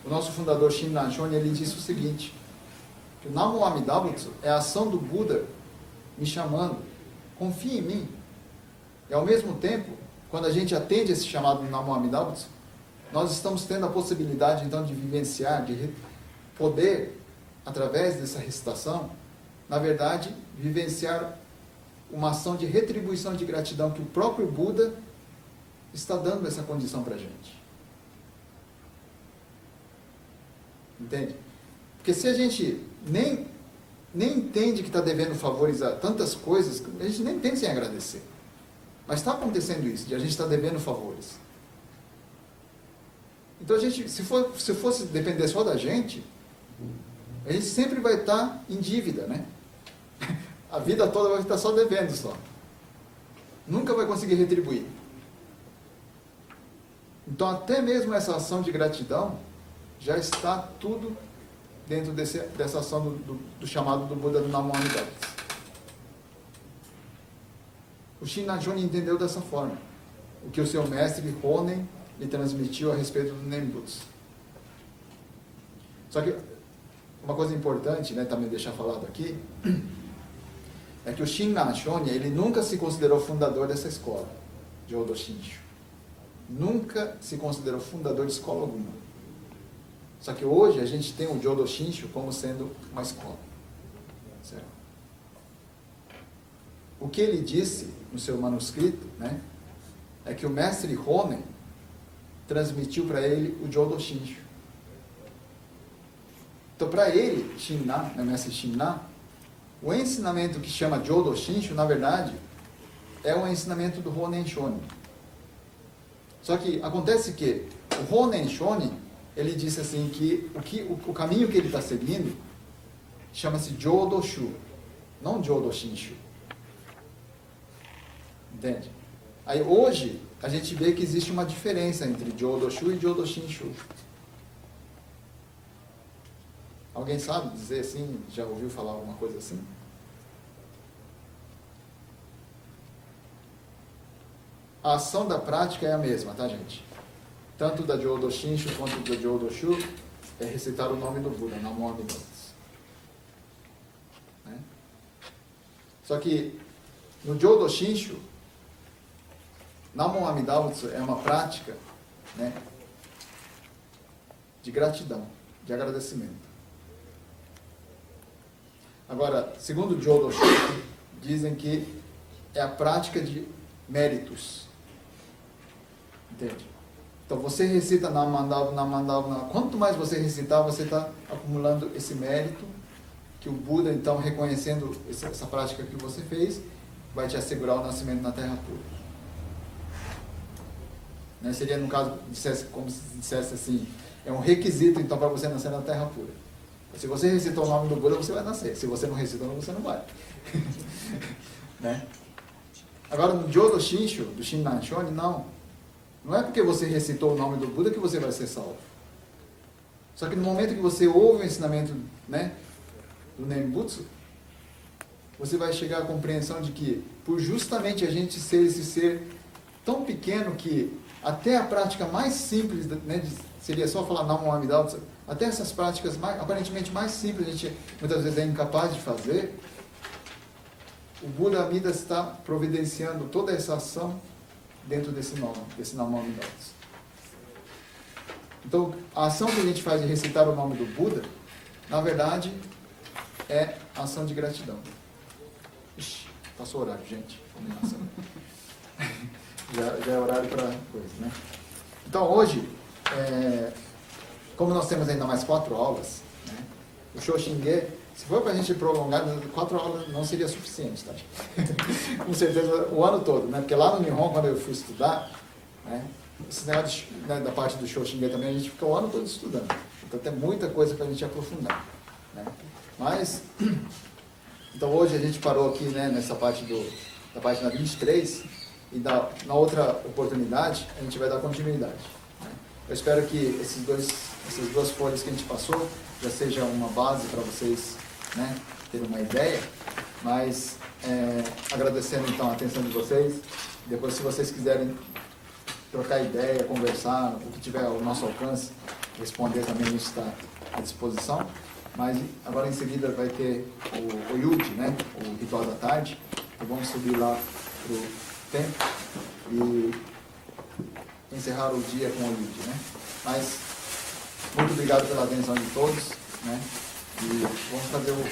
o nosso fundador Shinran Shoni, ele disse o seguinte, que o Namo Amida Butsu é a ação do Buda me chamando, confie em mim. E ao mesmo tempo, quando a gente atende esse chamado do Namo Amida Butsu, nós estamos tendo a possibilidade, então, de vivenciar, de poder, através dessa recitação, na verdade, vivenciar uma ação de retribuição de gratidão que o próprio Buda está dando essa condição para a gente. Entende? Porque se a gente nem entende que está devendo favores a tantas coisas, a gente nem pensa em agradecer. Mas está acontecendo isso, de a gente estar devendo favores. Então, a gente, se fosse depender só da gente, a gente sempre vai estar em dívida, né? A vida toda vai estar só devendo só. Nunca vai conseguir retribuir. Então, até mesmo essa ação de gratidão já está tudo dentro dessa ação do chamado do Buda do Namo Amida Butsu. O Shinran Shoni entendeu dessa forma o que o seu mestre Honen lhe transmitiu a respeito do Nembutsu. Só que uma coisa importante, né, também deixar falado aqui, é que o Shinran Shoni, ele nunca se considerou fundador dessa escola, Jodo Shinshu. Nunca se considerou fundador de escola alguma. Só que hoje a gente tem o Jodo Shinshu como sendo uma escola. Certo? O que ele disse no seu manuscrito, né, é que o mestre Honen transmitiu para ele o Jodo Shinshu. Então, para ele, Shinran, o mestre Shinran, o ensinamento que chama Jodo Shinshu, na verdade, é um ensinamento do Honen Shoni. Só que acontece que o Honen Shoni, ele disse assim que o caminho que ele está seguindo chama-se Jodo Shu, não Jodo Shinshu. Entende? Aí hoje a gente vê que existe uma diferença entre Jodo Shu e Jodo Shinshu. Alguém sabe dizer assim? Já ouviu falar alguma coisa assim? A ação da prática é a mesma, tá, gente? Tanto da Jodo Shinshu quanto da Jodo Shu é recitar o nome do Buda, Namo Amida Butsu. Né? Só que no Jodo Shinshu, Namo Amida Butsu é uma prática, né, de gratidão, de agradecimento. Agora, segundo o Jodo Shu, dizem que é a prática de méritos. Entende? Então você recita Namandava. Quanto mais você recitar, você está acumulando esse mérito que o Buda, então, reconhecendo essa prática que você fez, vai te assegurar o nascimento na Terra pura. Né? Seria, no caso, como se dissesse assim, é um requisito, então, para você nascer na Terra pura. Se você recitou o nome do Buda, você vai nascer. Se você não recitou, você não vai. Né? Agora, no Jodo Shinshu, do Shinran Shoni, não. Não é porque você recitou o nome do Buda que você vai ser salvo. Só que no momento que você ouve o ensinamento, né, do Nembutsu, você vai chegar à compreensão de que, por justamente a gente ser esse ser tão pequeno que até a prática mais simples, né, seria só falar Namo Amida Butsu, até essas práticas aparentemente mais simples, a gente muitas vezes é incapaz de fazer, o Buda Amida está providenciando toda essa ação dentro desse Namo Amida Butsu. Então, a ação que a gente faz de recitar o nome do Buda, na verdade, é a ação de gratidão. Ixi, passou o horário, gente. já é horário para coisa, né? Então, hoje, como nós temos ainda mais 4 aulas, né, o Shoshinge, se for para a gente prolongar, 4 aulas não seria suficiente, tá? Com certeza, o ano todo, né? Porque lá no Nihon, quando eu fui estudar, né, esse negócio da parte do Shoshinge também, a gente fica o ano todo estudando. Então tem muita coisa para a gente aprofundar. Né? Mas, então hoje a gente parou aqui, né, nessa parte da página 23, e na outra oportunidade a gente vai dar continuidade. Né? Eu espero que essas 2 folhas que a gente passou já seja uma base para vocês, né, terem uma ideia, mas agradecendo então a atenção de vocês. Depois, se vocês quiserem trocar ideia, conversar, o que tiver ao nosso alcance, responder também, a gente está à disposição. Mas agora em seguida vai ter o Yuji, né, o ritual da tarde. Então vamos subir lá para o templo e encerrar o dia com o Yuji, né? Mas muito obrigado pela atenção de todos, né? E vamos fazer o